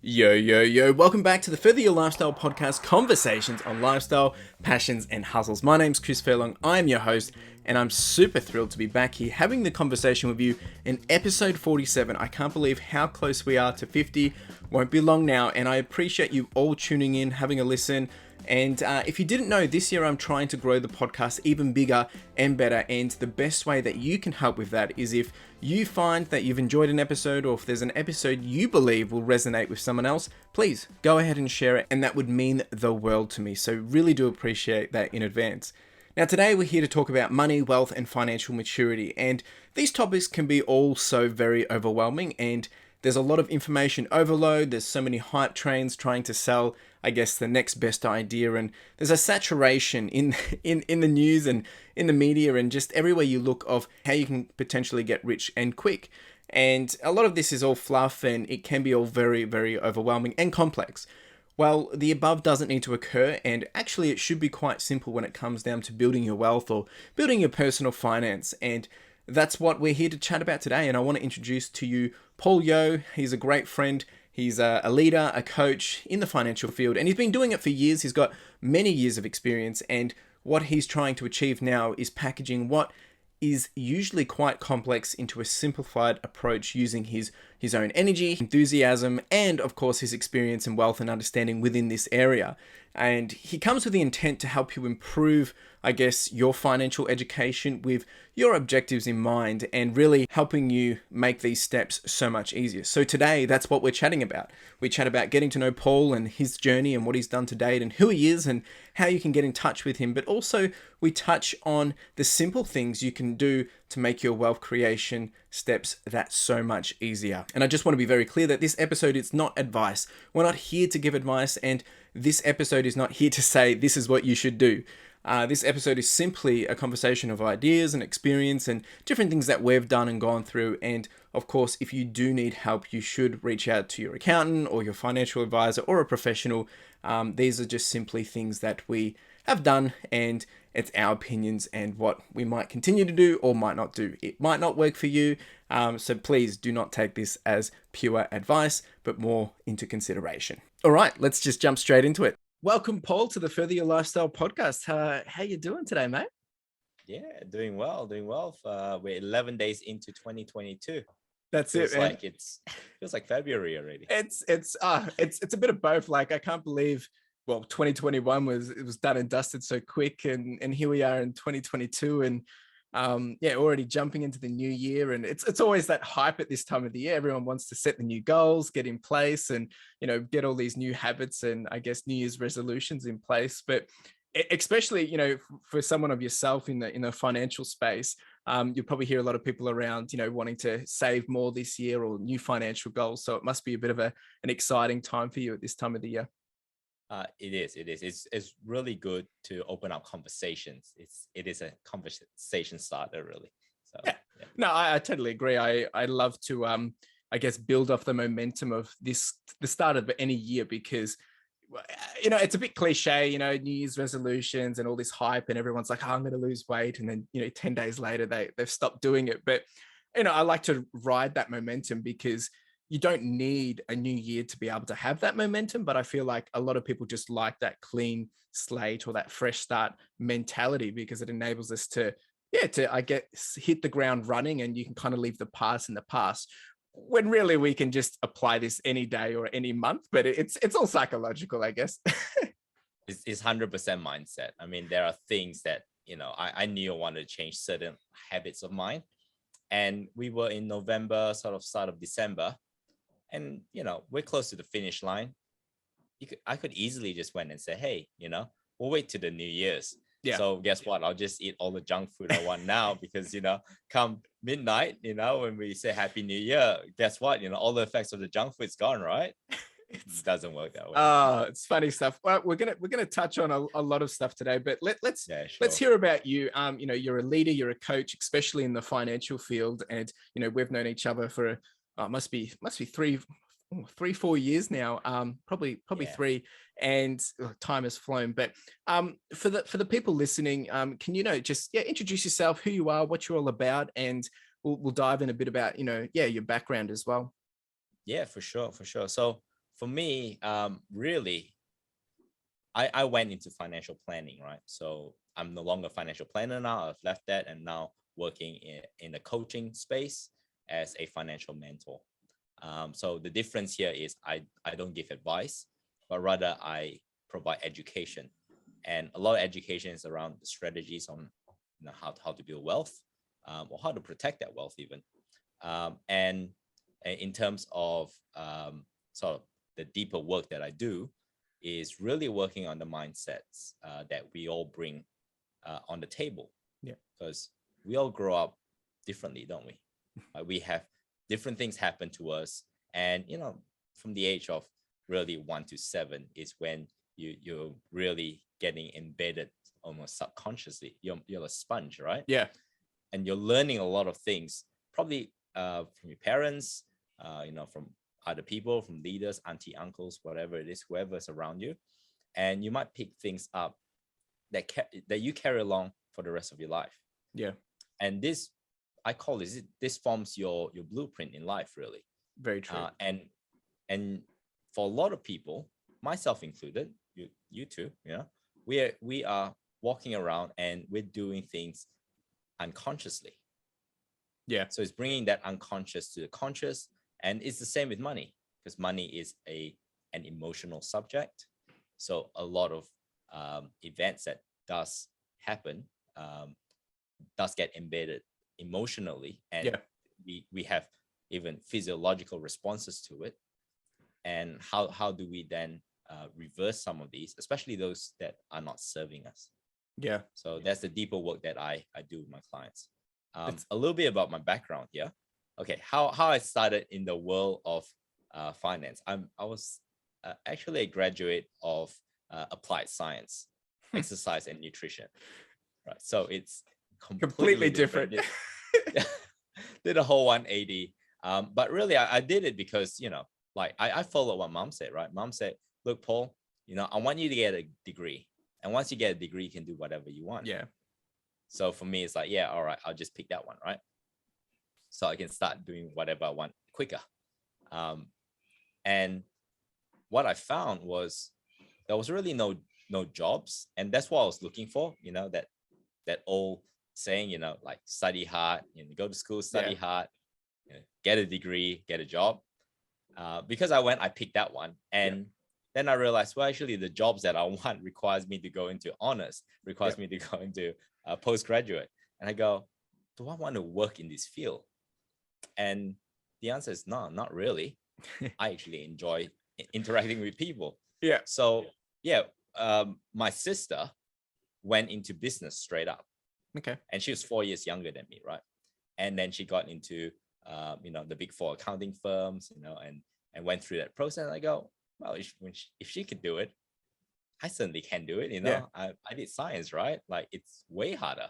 Yo, yo, yo, welcome back to the Further Your Lifestyle podcast, conversations on lifestyle, passions, and hustles. My name's Chris Furlong, I'm your host, and I'm super thrilled to be back here having the conversation with you in episode 47. I can't believe how close we are to 50, won't be long now, and I appreciate you all tuning in, having a listen. And if you didn't know, this year I'm trying to grow the podcast even bigger and better. And the best way that you can help with that is if you find that you've enjoyed an episode, or if there's an episode you believe will resonate with someone else, please go ahead and share it. And that would mean the world to me. So really do appreciate that in advance. Now today we're here to talk about money, wealth, and financial maturity. And these topics can be all so very overwhelming, and there's a lot of information overload. There's so many hype trains trying to sell, I guess, the next best idea. And there's a saturation in the news and in the media and just everywhere you look of how you can potentially get rich and quick. And a lot of this is all fluff, and it can be all very, very overwhelming and complex. Well, the above doesn't need to occur, and actually it should be quite simple when it comes down to building your wealth or building your personal finance. And that's what we're here to chat about today. And I want to introduce to you Paul Yeo. He's a great friend. He's a leader, a coach in the financial field, and he's been doing it for years. He's got many years of experience, and what he's trying to achieve now is packaging what is usually quite complex into a simplified approach using his own energy, enthusiasm, and of course his experience and wealth and understanding within this area. And he comes with the intent to help you improve, I guess, your financial education with your objectives in mind and really helping you make these steps so much easier. So today, that's what we're chatting about. We chat about getting to know Paul and his journey and what he's done to date and who he is and how you can get in touch with him. But also we touch on the simple things you can do to make your wealth creation steps that so much easier. And I just want to be very clear that this episode is not advice. We're not here to give advice, and this episode is not here to say this is what you should do. This episode is simply a conversation of ideas and experience and different things that we've done and gone through. And of course, if you do need help, you should reach out to your accountant or your financial advisor or a professional. These are just simply things that we have done, and it's our opinions and what we might continue to do or might not do. It might not work for you, so please do not take this as pure advice, but more into consideration. All right, let's just jump straight into it. Welcome, Paul, to the Further Your Lifestyle podcast. How you doing today, mate? Yeah, doing well, doing well. We're 11 days into 2022. That's it, man. Feels like February already. It's a bit of both. Like, I can't believe, well, 2021 was done and dusted so quick, and here we are in 2022, and already jumping into the new year. And it's always that hype at this time of the year. Everyone wants to set the new goals, get in place, and get all these new habits and I guess New Year's resolutions in place. But especially for someone of yourself in the financial space, you'll probably hear a lot of people around wanting to save more this year or new financial goals. So it must be a bit of an exciting time for you at this time of the year. It is. It's really good to open up conversations. It is a conversation starter, really. So yeah. No, I totally agree. I love to I guess build off the momentum of the start of any year, because it's a bit cliche, New Year's resolutions and all this hype, and everyone's like, oh, I'm going to lose weight, and then 10 days later they've stopped doing it. But I like to ride that momentum, because you don't need a new year to be able to have that momentum. But I feel like a lot of people just like that clean slate or that fresh start mentality, because it enables us to I guess hit the ground running, and you can kind of leave the past in the past, when really we can just apply this any day or any month. But it's all psychological, I guess. It's 100% mindset. I mean, there are things that I knew I wanted to change certain habits of mine, and we were in November, sort of start of December. And, we're close to the finish line. I could easily just went and say, hey, we'll wait till the New Year's. Yeah. So guess what? I'll just eat all the junk food I want now, because, come midnight, when we say Happy New Year, guess what? All the effects of the junk food's gone, right? It doesn't work that way. Oh, it's funny stuff. Well, we're gonna touch on a lot of stuff today, but let's hear about you. You're a leader, you're a coach, especially in the financial field, and we've known each other for must be 3-4 years now, probably 3, and time has flown. But for the people listening, can just introduce yourself, who you are, what you're all about, and we'll dive in a bit about your background as well. Yeah, for sure. So for me, really, I went into financial planning, right? So I'm no longer a financial planner now. I've left that and now working in the coaching space as a financial mentor. So the difference here is I don't give advice, but rather I provide education. And a lot of education is around the strategies on how to build wealth, or how to protect that wealth even. And in terms of sort of the deeper work that I do is really working on the mindsets that we all bring on the table. Yeah. Because we all grow up differently, don't we? We have different things happen to us. And, from the age of really 1 to 7 is when you're really getting embedded almost subconsciously. You're a sponge, right? Yeah. And you're learning a lot of things, probably from your parents, from other people, from leaders, auntie, uncles, whatever it is, whoever's around you. And you might pick things up that you carry along for the rest of your life. Yeah. And this, I call this forms your blueprint in life, really. Very true. And for a lot of people, myself included, you too, we are walking around and we're doing things unconsciously. Yeah. So it's bringing that unconscious to the conscious, and it's the same with money, because money is an emotional subject. So a lot of events that does happen does get embedded emotionally, and we have even physiological responses to it. And how do we then reverse some of these, especially those that are not serving us? Yeah. So that's the deeper work that I do with my clients. A little bit about my background here. Okay, how I started in the world of finance. I was actually a graduate of applied science, exercise and nutrition. Right, so it's completely different. Did a whole 180. But really, I did it because I followed what mom said. Right, mom said, "Look, Paul, I want you to get a degree, and once you get a degree, you can do whatever you want." Yeah. So for me, it's like, yeah, all right, I'll just pick that one, right? So I can start doing whatever I want quicker. And what I found was there was really no jobs, and that's what I was looking for. That old saying, like study hard, go to school, study hard, get a degree, get a job. Because I picked that one, and then I realized, well, actually, the jobs that I want requires me to go into honors, requires me to go into postgraduate. And I go, do I want to work in this field? And the answer is no, not really. I actually enjoy interacting with people. Yeah. So my sister went into business straight up. Okay. And she was 4 years younger than me, right? And then she got into the big four accounting firms, and went through that process. And I go, well, if she could do it, I certainly can do it. I did science, right? Like, it's way harder.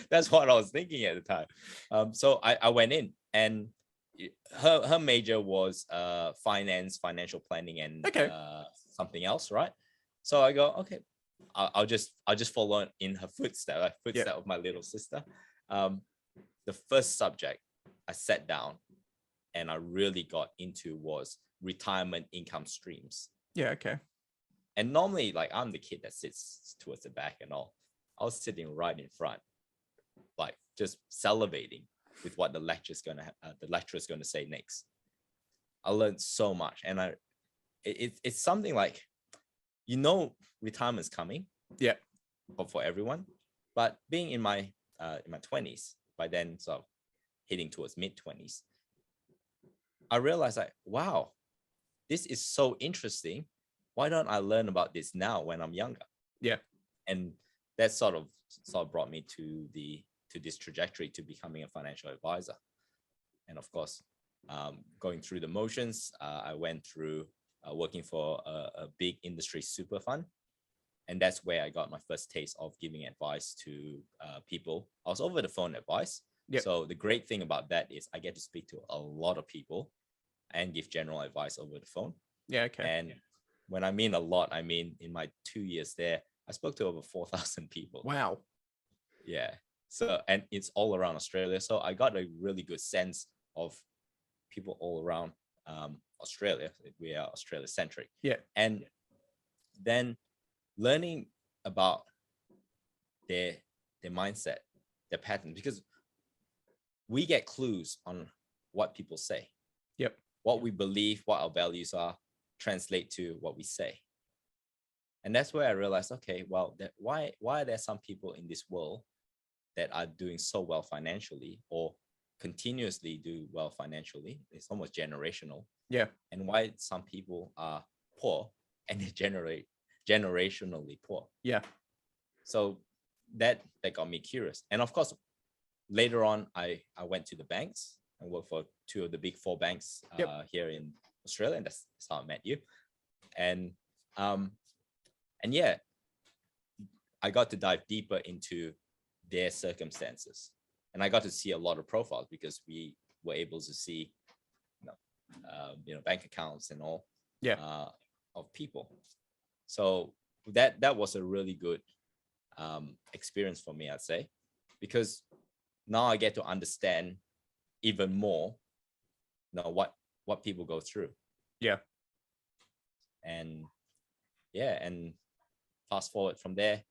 That's what I was thinking at the time. So I went in, and her major was finance, financial planning, and something else, right? So I go, okay, I'll just follow in her footstep of my little sister. The first subject I sat down and I really got into was retirement income streams. Yeah. Okay. And normally, like, I'm the kid that sits towards the back and all. I was sitting right in front, like, just salivating with what the lecturer's gonna say next. I learned so much, and it's something like, retirement's coming. Yeah. For everyone, but being in my 20s, by then, so hitting towards mid-20s, I realized, like, wow, this is so interesting. Why don't I learn about this now when I'm younger? Yeah. And that sort of brought me to this trajectory to becoming a financial advisor. And of course, going through the motions, I went through working for a big industry super fund. And that's where I got my first taste of giving advice to people. I was over the phone advice. Yep. So the great thing about that is I get to speak to a lot of people and give general advice over the phone. Yeah. Okay. And when I mean a lot, I mean in my 2 years there, I spoke to over 4,000 people. Wow. Yeah. So, and it's all around Australia. So I got a really good sense of people all around Australia. We are Australia centric. Yeah. And then learning about their mindset, their pattern, because we get clues on what people say. Yep. What we believe, what our values are, translate to what we say. And that's where I realized, okay, well, why are there some people in this world that are doing so well financially or continuously do well financially? It's almost generational. Yeah. And why some people are poor and they generate generationally poor. Yeah. So that got me curious. And of course, later on, I went to the banks and worked for two of the big four banks here in Australia. And that's how I met you. And yeah, I got to dive deeper into their circumstances. And I got to see a lot of profiles because we were able to see, bank accounts and all of people. So that was a really good experience for me, I'd say, because now I get to understand even more, what people go through. Yeah. And fast forward from there,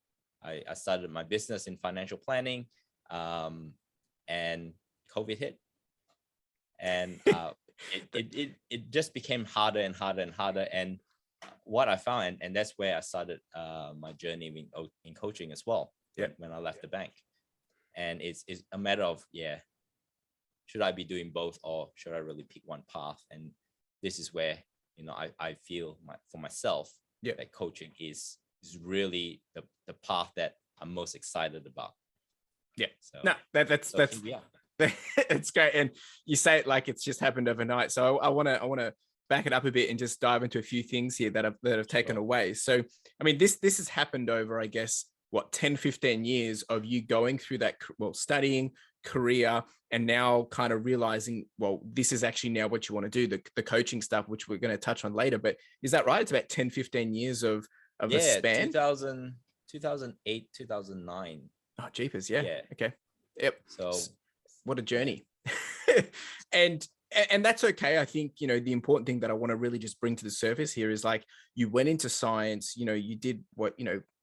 I started my business in financial planning, and COVID hit, and it just became harder and harder and harder. And what I found, and that's where I started my journey in coaching as well. When I left the bank, and it's a matter of should I be doing both or should I really pick one path? And this is where I feel for myself that coaching is really the path that I'm most excited about. Yeah. So no, that's it's great. And you say it like it's just happened overnight. So I want to back it up a bit and just dive into a few things here that have taken away. So, I mean, this has happened over, I guess, 10, 15 years of you going through that, studying, career, and now kind of realizing, this is actually now what you want to do, the coaching stuff, which we're going to touch on later. But is that right? It's about 10, 15 years of a span? 2008, 2009. Oh, jeepers. Yeah. Okay. Yep. So what a journey. And that's okay. I think, the important thing that I want to really just bring to the surface here is like, you went into science, you did what,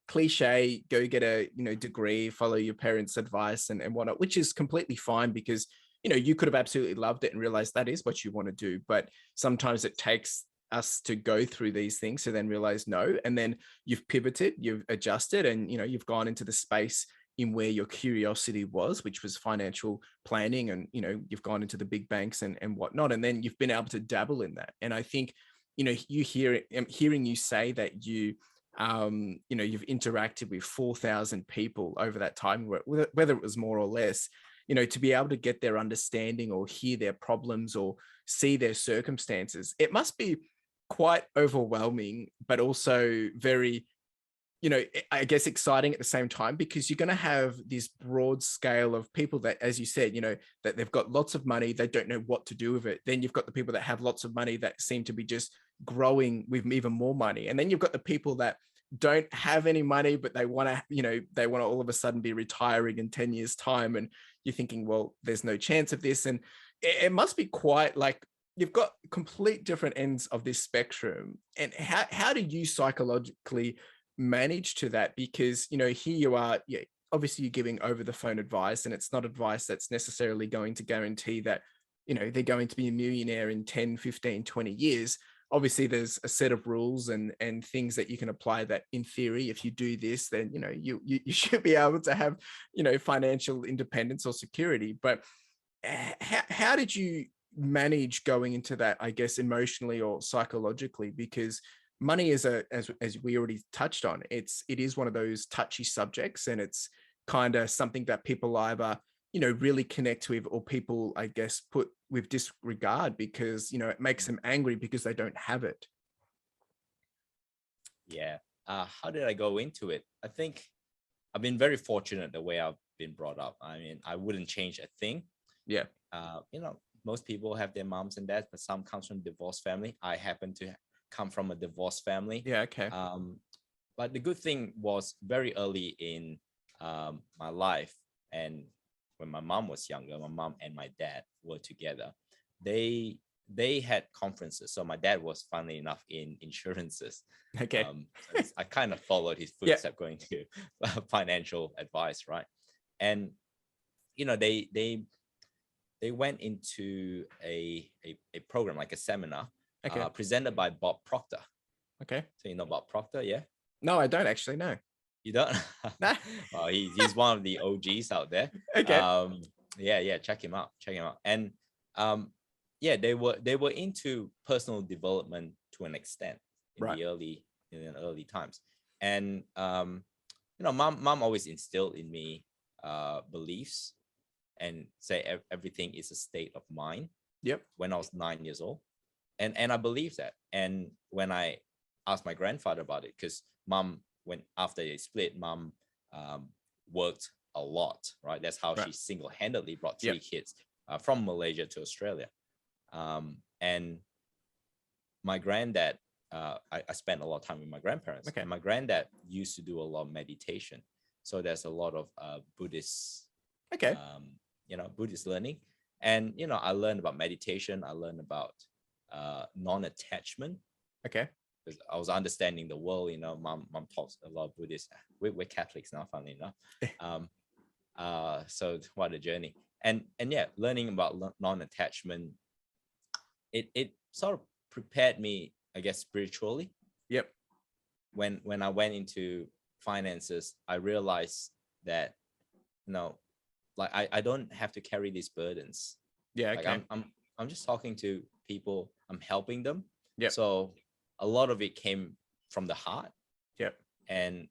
cliche, go get a, degree, follow your parents' advice and whatnot, which is completely fine because, you could have absolutely loved it and realized that is what you want to do. But sometimes it takes us to go through these things to then realize no. And then you've pivoted, you've adjusted, and, you've gone into the space in where your curiosity was, which was financial planning. And, you've gone into the big banks and whatnot. And then you've been able to dabble in that. And I think, hearing you say that you've interacted with 4,000 people over that time, whether it was more or less, to be able to get their understanding or hear their problems or see their circumstances, it must be quite overwhelming, but also very, I guess, exciting at the same time, because you're going to have this broad scale of people that, as you said, that they've got lots of money, they don't know what to do with it. Then you've got the people that have lots of money that seem to be just growing with even more money. And then you've got the people that don't have any money, but they want to all of a sudden be retiring in 10 years time. And you're thinking, well, there's no chance of this. And it must be quite like, you've got complete different ends of this spectrum. And how do you psychologically manage to that? Because, here you are, obviously you're giving over the phone advice, and it's not advice that's necessarily going to guarantee that, they're going to be a millionaire in 10, 15, 20 years. Obviously there's a set of rules and things that you can apply that, in theory, if you do this, then, you should be able to have, financial independence or security. But how did you manage going into that, I guess, emotionally or psychologically? Because money is as we already touched on, it is one of those touchy subjects, and it's kind of something that people either, really connect with, or people, I guess, put with disregard because, it makes them angry because they don't have it. Yeah. How did I go into it? I think I've been very fortunate the way I've been brought up. I mean, I wouldn't change a thing. Yeah. Most people have their moms and dads, but some comes from divorced family. I happen to come from a divorced family. Yeah. Okay. But the good thing was, very early in my life, and when my mom was younger, my mom and my dad were together. They they had conferences. So my dad was, funnily enough, in insurances. Okay. So I kind of followed his Yeah. footsteps going to financial advice, right? And they went into a program, like a seminar, Okay. presented by Bob Proctor. Okay. So you know Bob Proctor, yeah? No, I don't actually know. You don't? Nah. Well, he's one of the OGs out there. Okay. Yeah, check him out. And yeah, they were into personal development to an extent in Right. the early times. And mom always instilled in me beliefs and say everything is a state of mind. Yep. When I was 9 years old, and I believe that. And when I asked my grandfather about it, because mom, when after they split, mom worked a lot, right? That's how Right. she single-handedly brought Yep. 3 kids from Malaysia to Australia. And my granddad, I spent a lot of time with my grandparents. Okay. And my granddad used to do a lot of meditation. So there's a lot of Buddhist, Okay. Buddhist learning. And, I learned about meditation. I learned about non-attachment. Okay. Because I was understanding the world. Mom talks a lot of Buddhist. We're Catholics now, funnily enough. So what a journey. And yeah, learning about non-attachment, it sort of prepared me, I guess, spiritually. Yep. When I went into finances, I realized that, like I don't have to carry these burdens. Yeah. Like Okay. I'm just talking to people. I'm helping them. Yep. So a lot of it came from the heart. Yep. And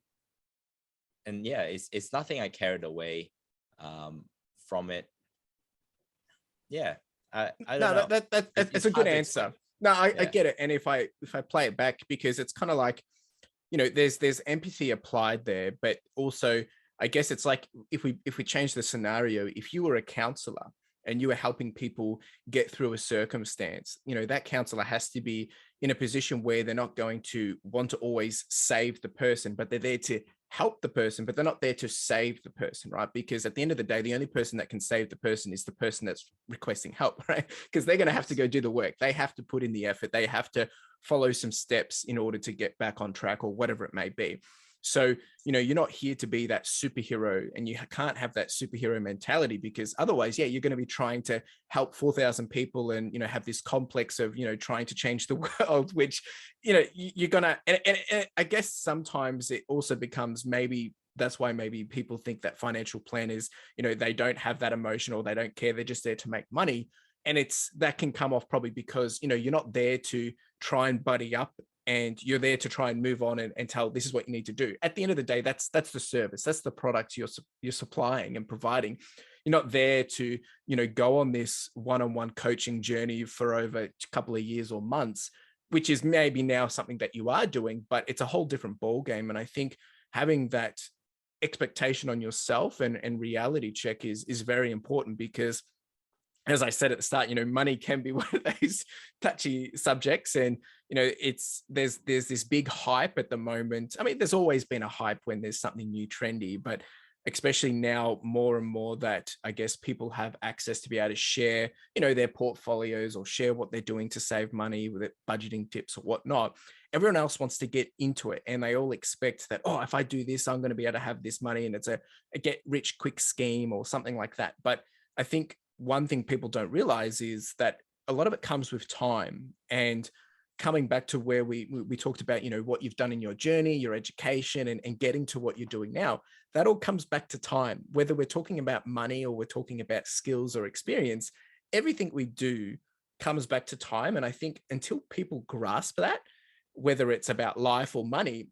yeah, it's nothing I carried away from it. Yeah. I don't know. That's a good answer. No, I Yeah. get it. And if I play it back, because it's kind of like, there's empathy applied there, but also I guess it's like if we change the scenario, if you were a counselor and you were helping people get through a circumstance, that counselor has to be in a position where they're not going to want to always save the person, but they're there to help the person, but they're not there to save the person, right? Because at the end of the day, the only person that can save the person is the person that's requesting help, right? Because they're going to have to go do the work. They have to put in the effort. They have to follow some steps in order to get back on track or whatever it may be. So, you're not here to be that superhero, and you can't have that superhero mentality, because otherwise, yeah, you're going to be trying to help 4,000 people and, have this complex of, trying to change the world, which, you're going to, and I guess sometimes it also becomes, maybe that's why maybe people think that financial planners, they don't have that emotion, or they don't care. They're just there to make money. And that can come off probably because, you're not there to try and buddy up, and you're there to try and move on and tell this is what you need to do. At the end of the day, that's the service. That's the product you're supplying and providing. You're not there to, go on this one-on-one coaching journey for over a couple of years or months, which is maybe now something that you are doing, but it's a whole different ball game. And I think having that expectation on yourself and reality check is very important, because as I said at the start, money can be one of those touchy subjects, and there's this big hype at the moment. I mean, there's always been a hype when there's something new, trendy, but especially now more and more that I guess people have access to be able to share, their portfolios or share what they're doing to save money with it, budgeting tips or whatnot. Everyone else wants to get into it, and they all expect that, if I do this, I'm going to be able to have this money, and it's a get rich quick scheme or something like that. But I think one thing people don't realize is that a lot of it comes with time. And coming back to where we talked about, what you've done in your journey, your education, and getting to what you're doing now, that all comes back to time. Whether we're talking about money or we're talking about skills or experience, everything we do comes back to time. And I think until people grasp that, whether it's about life or money,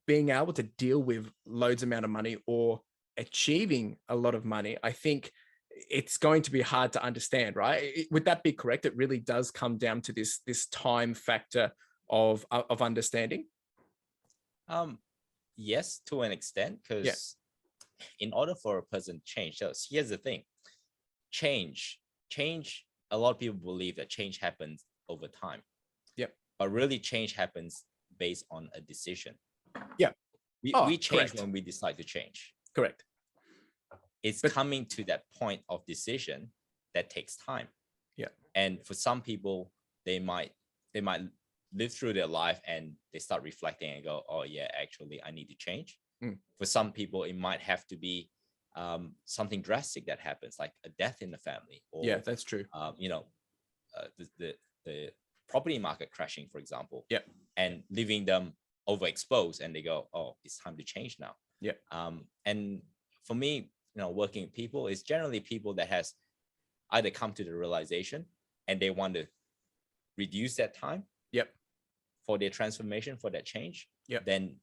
being able to deal with loads amount of money or achieving a lot of money, I think it's going to be hard to understand, right? Would that be correct? It really does come down to this time factor of understanding. Yes, to an extent, because in order for a person to change, so here's the thing: change. A lot of people believe that change happens over time. Yep. But really, change happens based on a decision. Yeah. We change correct. when we decide to change. Correct. It's coming to that point of decision that takes time. Yeah. And for some people, they might live through their life and they start reflecting and go, oh yeah, actually I need to change. For some people, it might have to be something drastic that happens, like a death in the family, or Yeah, that's true. The property market crashing, for example. Yeah. And leaving them overexposed, and they go, oh, it's time to change now. Yeah. And for me, working with people is generally people that has either come to the realization and they want to reduce that time. Yep. For their transformation, for that change. Yep. Then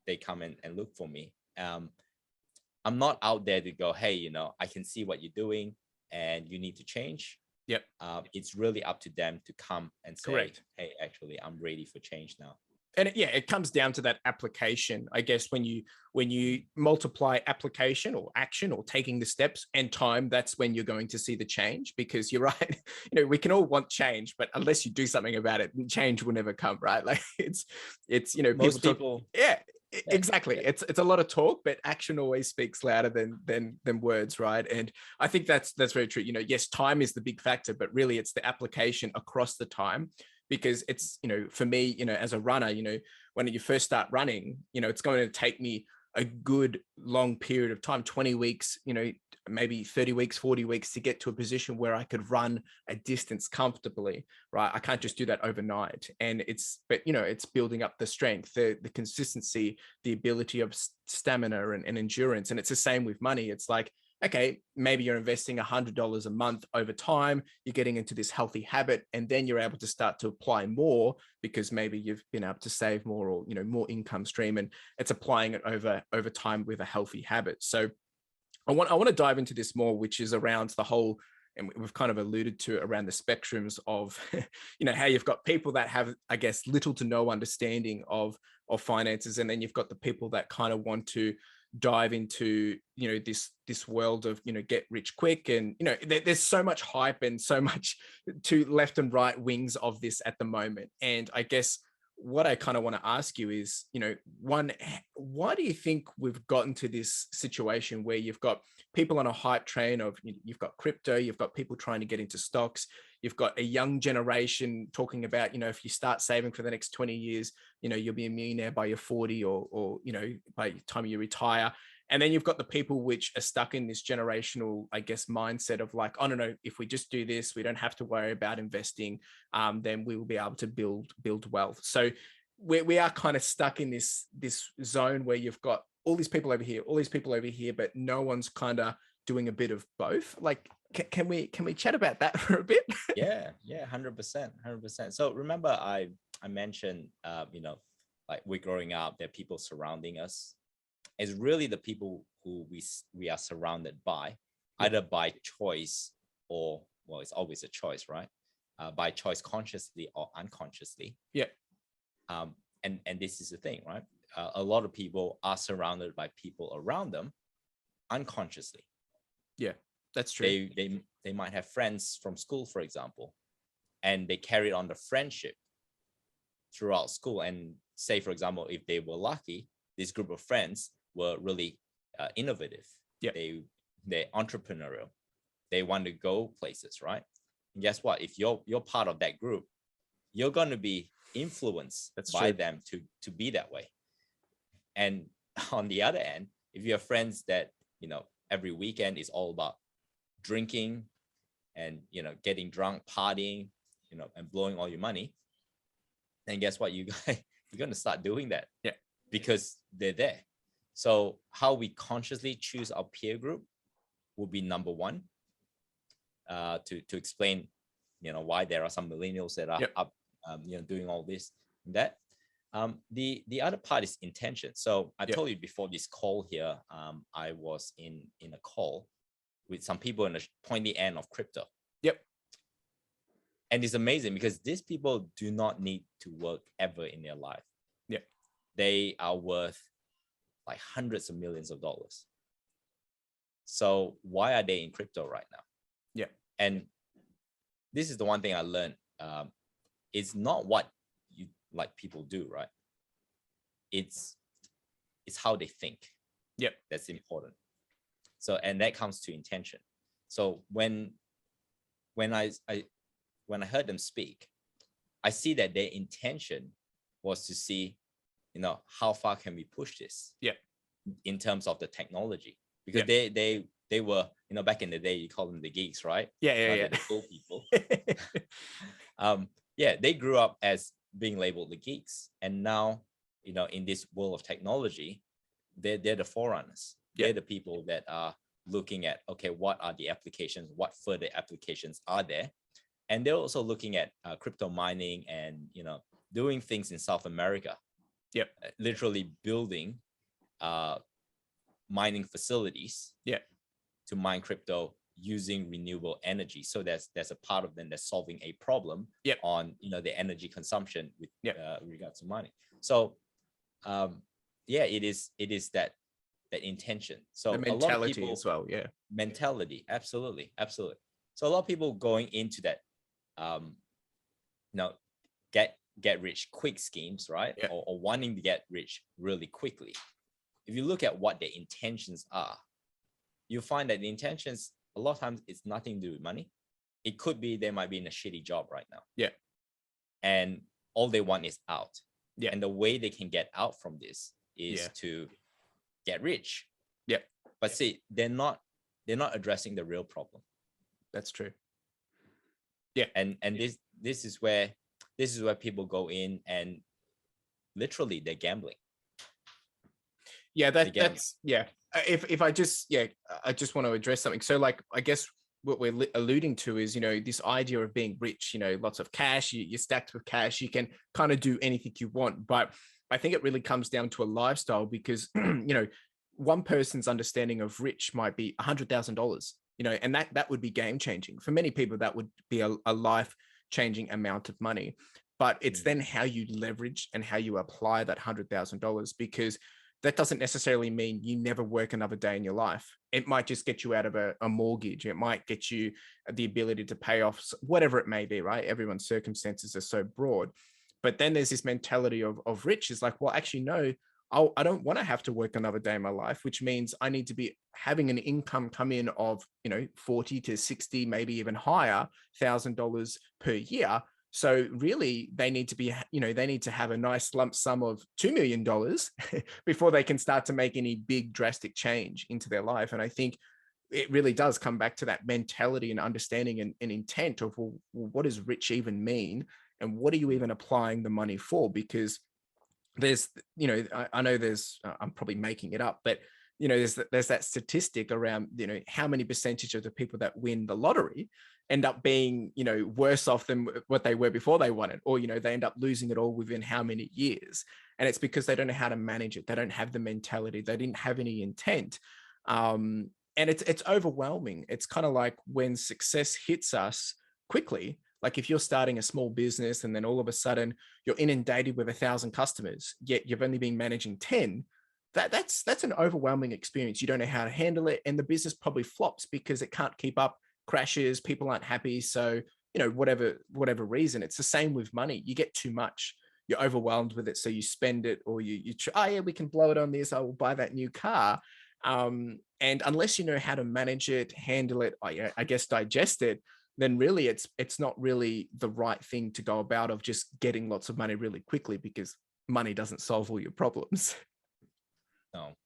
they come in and look for me. I'm not out there to go, hey, I can see what you're doing and you need to change. Yep. It's really up to them to come and say, correct, hey, actually, I'm ready for change now. And it comes down to that application, I guess. When you multiply application or action or taking the steps and time, that's when you're going to see the change. Because you're right, we can all want change, but unless you do something about it, change will never come, right? Like it's Most people yeah, exactly. Yeah. It's a lot of talk, but action always speaks louder than words, right? And I think that's very true. Yes, time is the big factor, but really it's the application across the time. Because it's, for me, as a runner, when you first start running, it's going to take me a good long period of time, 20 weeks, maybe 30 weeks, 40 weeks to get to a position where I could run a distance comfortably, right? I can't just do that overnight. And it's building up the strength, the consistency, the ability of stamina and endurance. And it's the same with money. It's like, okay, maybe you're investing $100 a month over time, you're getting into this healthy habit, and then you're able to start to apply more because maybe you've been able to save more, or, more income stream, and it's applying it over time with a healthy habit. So I want to dive into this more, which is around the whole, and we've kind of alluded to around the spectrums of, how you've got people that have, I guess, little to no understanding of finances. And then you've got the people that kind of want to dive into, this world of, get rich quick. And, there's so much hype and so much to left and right wings of this at the moment. And I guess what I kind of want to ask you is, one, why do you think we've gotten to this situation where you've got people on a hype train of, you've got crypto, you've got people trying to get into stocks, you've got a young generation talking about, if you start saving for the next 20 years, you'll be a millionaire by your 40 or by the time you retire. And then you've got the people which are stuck in this generational, I guess, mindset of like, oh, no, if we just do this, we don't have to worry about investing, then we will be able to build wealth. So we are kind of stuck in this zone where you've got all these people over here, all these people over here, but no one's kind of doing a bit of both. Like, can we chat about that for a bit? Yeah, 100%. So remember, I mentioned, like we're growing up, there are people surrounding us. It's really the people who we are surrounded by, either by choice or, well, it's always a choice, right? By choice, consciously or unconsciously. Yeah. And this is the thing, right? A lot of people are surrounded by people around them unconsciously. Yeah, that's true. They might have friends from school, for example, and they carry on the friendship throughout school. And say, for example, if they were lucky, this group of friends were really innovative. Yeah. They're entrepreneurial. They want to go places, right? And guess what? If you're part of that group, you're going to be influenced by them to be that way. And on the other end, if you have friends that, every weekend is all about drinking and, getting drunk, partying, and blowing all your money, then guess what? You're going to start doing that. Yeah. Because they're there. So how we consciously choose our peer group will be number one, to explain, why there are some millennials that are up, doing all this and that. The other part is intention. So I told you before this call here, I was in a call with some people in the pointy end of crypto. Yep. And it's amazing because these people do not need to work ever in their life. Yep. They are worth like hundreds of millions of dollars. So why are they in crypto right now? Yeah. And this is the one thing I learned. It's not what you like people do, right? It's how they think. Yep. That's important. So, and that comes to intention. So when I heard them speak, I see that their intention was to see, how far can we push this? Yeah. In terms of the technology, because Yeah. they were, back in the day, you call them the geeks, right? Yeah. The cool people. They grew up as being labeled the geeks, and now, in this world of technology, they're the forerunners. Yeah. They're the people that are looking at, okay, what are the applications? What further applications are there? And they're also looking at crypto mining and, doing things in South America. Yep. Literally building mining facilities. Yeah. To mine crypto using renewable energy. So there's a part of them that's solving a problem. Yep. On the energy consumption with regards to mining. So it is that intention. So the mentality, a lot of people as well. Yeah. Mentality. Absolutely. So a lot of people going into that get rich quick schemes, right? Yeah. Or wanting to get rich really quickly. If you look at what their intentions are, you find that the intentions a lot of times it's nothing to do with money. It could be they might be in a shitty job right now. Yeah. And all they want is out. Yeah. And the way they can get out from this is to get rich. Yeah. But see, they're not addressing the real problem. That's true. Yeah. And this is where people go in and literally they're gambling. Yeah, that's If I just I just want to address something. So like, I guess what we're alluding to is, this idea of being rich, lots of cash, you're stacked with cash, you can kind of do anything you want. But I think it really comes down to a lifestyle because, one person's understanding of rich might be $100,000, and that would be game changing. For many people, that would be a life changing amount of money. But it's then how you leverage and how you apply that $100,000, because that doesn't necessarily mean you never work another day in your life. It might just get you out of a mortgage. It might get you the ability to pay off whatever it may be, right? Everyone's circumstances are so broad. But then there's this mentality of rich is like, well, actually, no, I don't want to have to work another day in my life, which means I need to be having an income come in of, 40 to 60, maybe even higher $1,000 per year. So really, they need to be, they need to have a nice lump sum of $2 million before they can start to make any big drastic change into their life. And I think it really does come back to that mentality and understanding and intent of, well, what does rich even mean? And what are you even applying the money for? Because there's, I know there's, I'm probably making it up, but there's that statistic around, how many percentage of the people that win the lottery end up being, worse off than what they were before they won it, or, they end up losing it all within how many years. And it's because they don't know how to manage it. They don't have the mentality. They didn't have any intent. And it's overwhelming. It's kind of like when success hits us quickly, like if you're starting a small business and then all of a sudden you're inundated with 1,000 customers, yet you've only been managing 10, that's an overwhelming experience. You don't know how to handle it. And the business probably flops because it can't keep up, crashes, people aren't happy. So, whatever reason, it's the same with money. You get too much, you're overwhelmed with it. So you spend it, or you try, we can blow it on this. I will buy that new car. And unless you know how to manage it, handle it, I guess digest it, then really it's not really the right thing to go about of just getting lots of money really quickly, because money doesn't solve all your problems. No,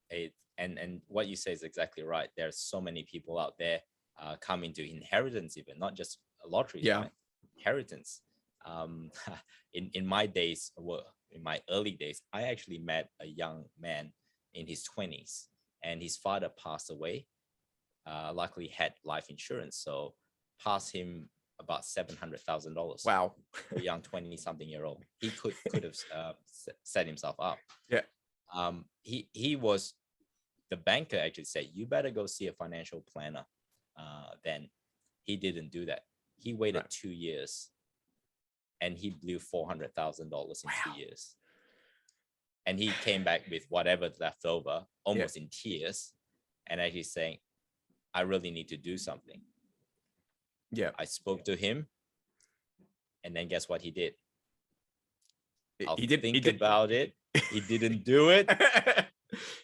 and what you say is exactly right. There's so many people out there coming to inheritance, even not just a lottery. Yeah. Right? Inheritance. In my days, in my early days, I actually met a young man in his 20s, and his father passed away. Luckily had life insurance, so passed him about $700,000. Wow. A young 20-something-year-old. He could have set himself up. Yeah. He was, the banker actually said, you better go see a financial planner. Then he didn't do that. He waited 2 years, and he blew $400,000 in 2 years. And he came back with whatever's left over, almost in tears, and actually saying, I really need to do something. Yeah. I spoke to him, and then guess what he did? He did about it. He didn't do it.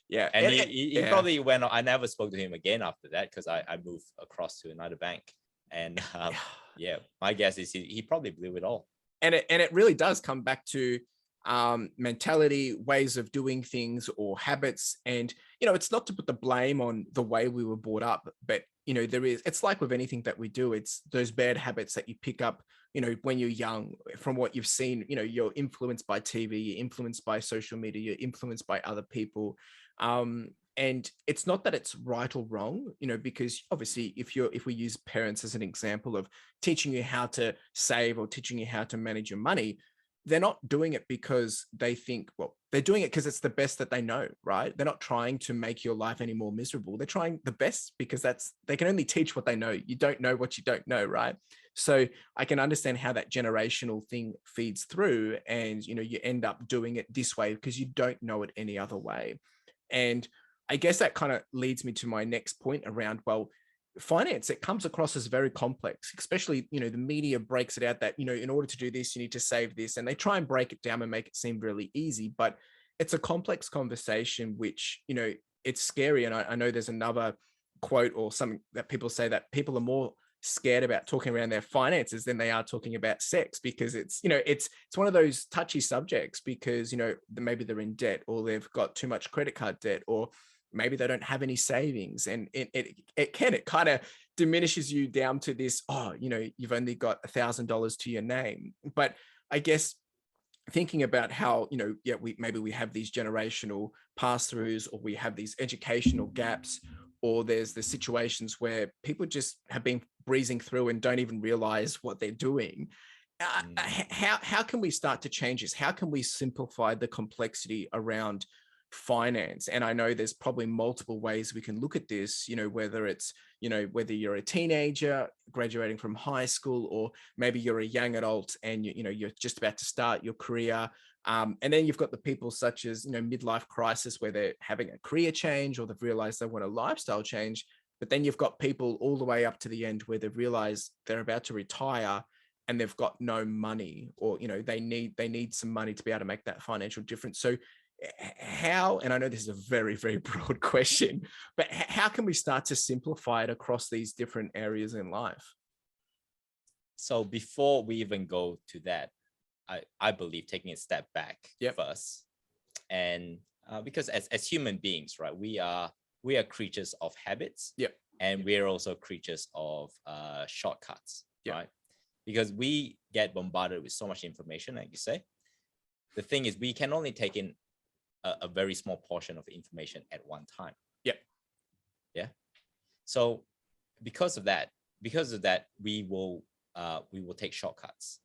Yeah. And he probably went on. I never spoke to him again after that, because I moved across to another bank. And my guess is he probably blew it all. And it really does come back to mentality, ways of doing things, or habits. And it's not to put the blame on the way we were brought up, but it's like with anything that we do, it's those bad habits that you pick up when you're young, from what you've seen. You're influenced by TV, you're influenced by social media, you're influenced by other people. And it's not that it's right or wrong, because obviously if we use parents as an example of teaching you how to save or teaching you how to manage your money, they're not doing it because they think, well, they're doing it because it's the best that they know, right? They're not trying to make your life any more miserable. They're trying the best because they can only teach what they know. You don't know what you don't know, right? So I can understand how that generational thing feeds through, and you end up doing it this way because you don't know it any other way. And I guess that kind of leads me to my next point around, well, finance, it comes across as very complex, especially the media breaks it out that in order to do this you need to save this, and they try and break it down and make it seem really easy, but it's a complex conversation, which it's scary. And I know there's another quote or something that people say, that people are more scared about talking around their finances than they are talking about sex, because it's one of those touchy subjects, because maybe they're in debt, or they've got too much credit card debt, or maybe they don't have any savings, and it kind of diminishes you down to this, you've only got $1,000 to your name. But I guess thinking about how we have these generational pass-throughs, or we have these educational gaps, or there's the situations where people just have been breezing through and don't even realize what they're doing. How can we start to change this? How can we simplify the complexity around finance? And I know there's probably multiple ways we can look at this, whether it's whether you're a teenager graduating from high school, or maybe you're a young adult and you're just about to start your career, and then you've got the people such as midlife crisis, where they're having a career change, or they've realized they want a lifestyle change. But then you've got people all the way up to the end where they've realized they're about to retire and they've got no money, or they need some money to be able to make that financial difference. So how, and I know this is a very, very broad question, but how can we start to simplify it across these different areas in life? So before we even go to that, I believe taking a step back first, and because as human beings, right, we are creatures of habits, and we're also creatures of shortcuts, right? Because we get bombarded with so much information, like you say. The thing is, we can only take in a very small portion of information at one time. So because of that, we will take shortcuts.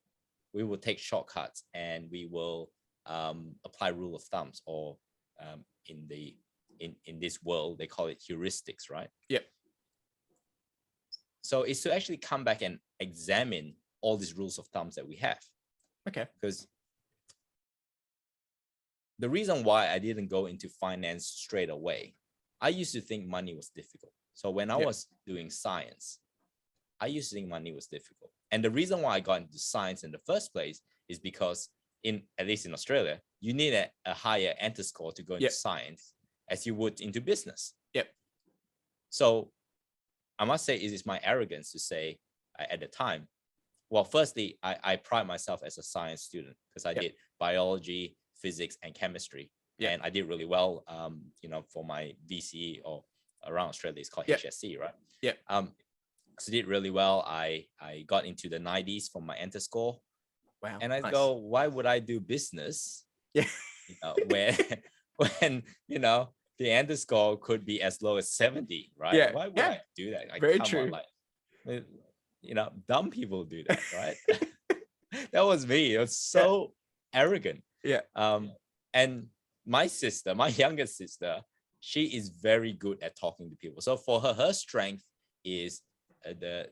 We will take shortcuts, and we will apply rule of thumbs, or in this world they call it heuristics, right? So it's to actually come back and examine all these rules of thumbs that we have. Because the reason why I didn't go into finance straight away, I used to think money was difficult. So when I was doing science, I used to think money was difficult. And the reason why I got into science in the first place is because at least in Australia, you need a higher enter score to go into science as you would into business. So I must say, it is my arrogance to say at the time, well, firstly, I pride myself as a science student, because I did biology, physics, and chemistry. And I did really well, for my VCE, or around Australia, it's called HSC, right? So I did really well. I got into the 90s for my enter score. Wow. And I go, why would I do business? When the enter score could be as low as 70, right? Why would I do that? Like, very true. Dumb people do that, right? That was me. It was so arrogant. And my younger sister, she is very good at talking to people. So for her strength is the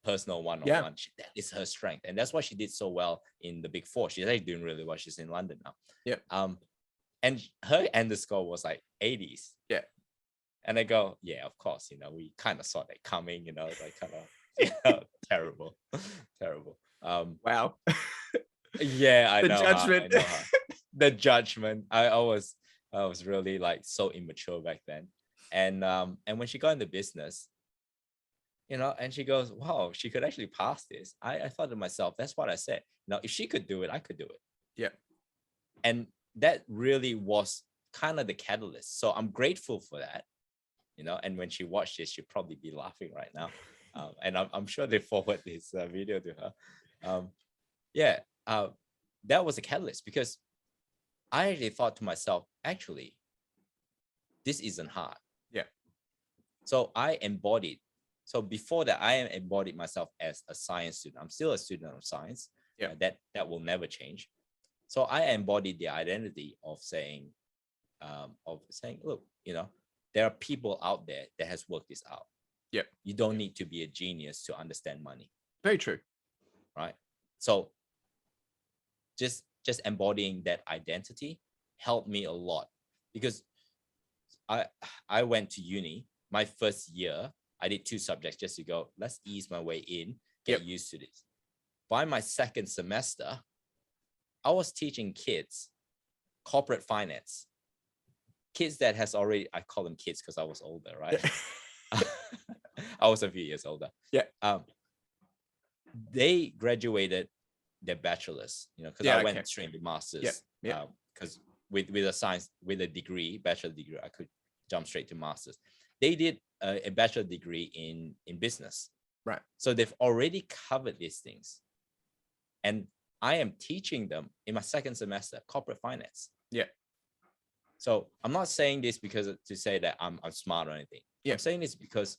personal one-on-one. That is her strength, and that's why she did so well in the Big Four. She's actually doing really well. She's in London now. And her underscore was like 80s. And I go, of course, we kind of saw that coming. Like kind of terrible. Wow. I the know judgment. I know her. The judgment. I was really like so immature back then. And when she got into business, and she goes, wow, she could actually pass this. I thought to myself, that's what I said. Now, if she could do it, I could do it. Yeah. And that really was kind of the catalyst. So I'm grateful for that, and when she watched this, she'd probably be laughing right now. And I'm sure they forward this video to her. Yeah, that was a catalyst because I actually thought to myself, actually, this isn't hard. Yeah. So I embodied. So before that, I embodied myself as a science student. I'm still a student of science. Yeah. That will never change. So I embodied the identity of saying, look, there are people out there that has worked this out. Yeah. You don't need to be a genius to understand money. Very true. Right. So just embodying that identity helped me a lot because I went to uni. My first year, I did 2 subjects just to go, let's ease my way in, get used to this. By my second semester, I was teaching kids corporate finance. Kids that has already, I call them kids because I was older, right? I was a few years older. Yeah. They graduated their bachelors, because I went straight into masters. Yeah. Because with a degree, bachelor degree, I could jump straight to masters. They did a bachelor degree in business. Right. So they've already covered these things. And I am teaching them in my second semester, corporate finance. Yeah. So I'm not saying this because to say that I'm smart or anything. Yeah. I'm saying this because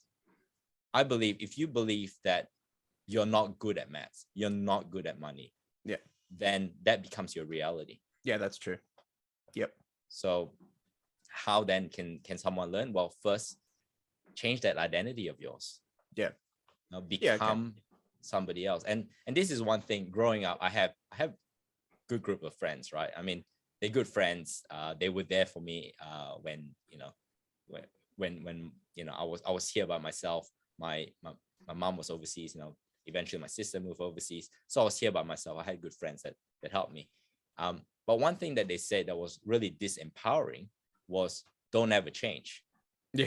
I believe if you believe that you're not good at maths, you're not good at money, then that becomes your reality. Yeah, that's true. Yep. So how then can someone learn? Well, first, change that identity of yours. Yeah. Now become somebody else. And this is one thing. Growing up, I have good group of friends, right? I mean, they're good friends. They were there for me when I was here by myself. My mom was overseas. Eventually my sister moved overseas, so I was here by myself. I had good friends that helped me. But one thing that they said that was really disempowering was don't ever change. Yeah.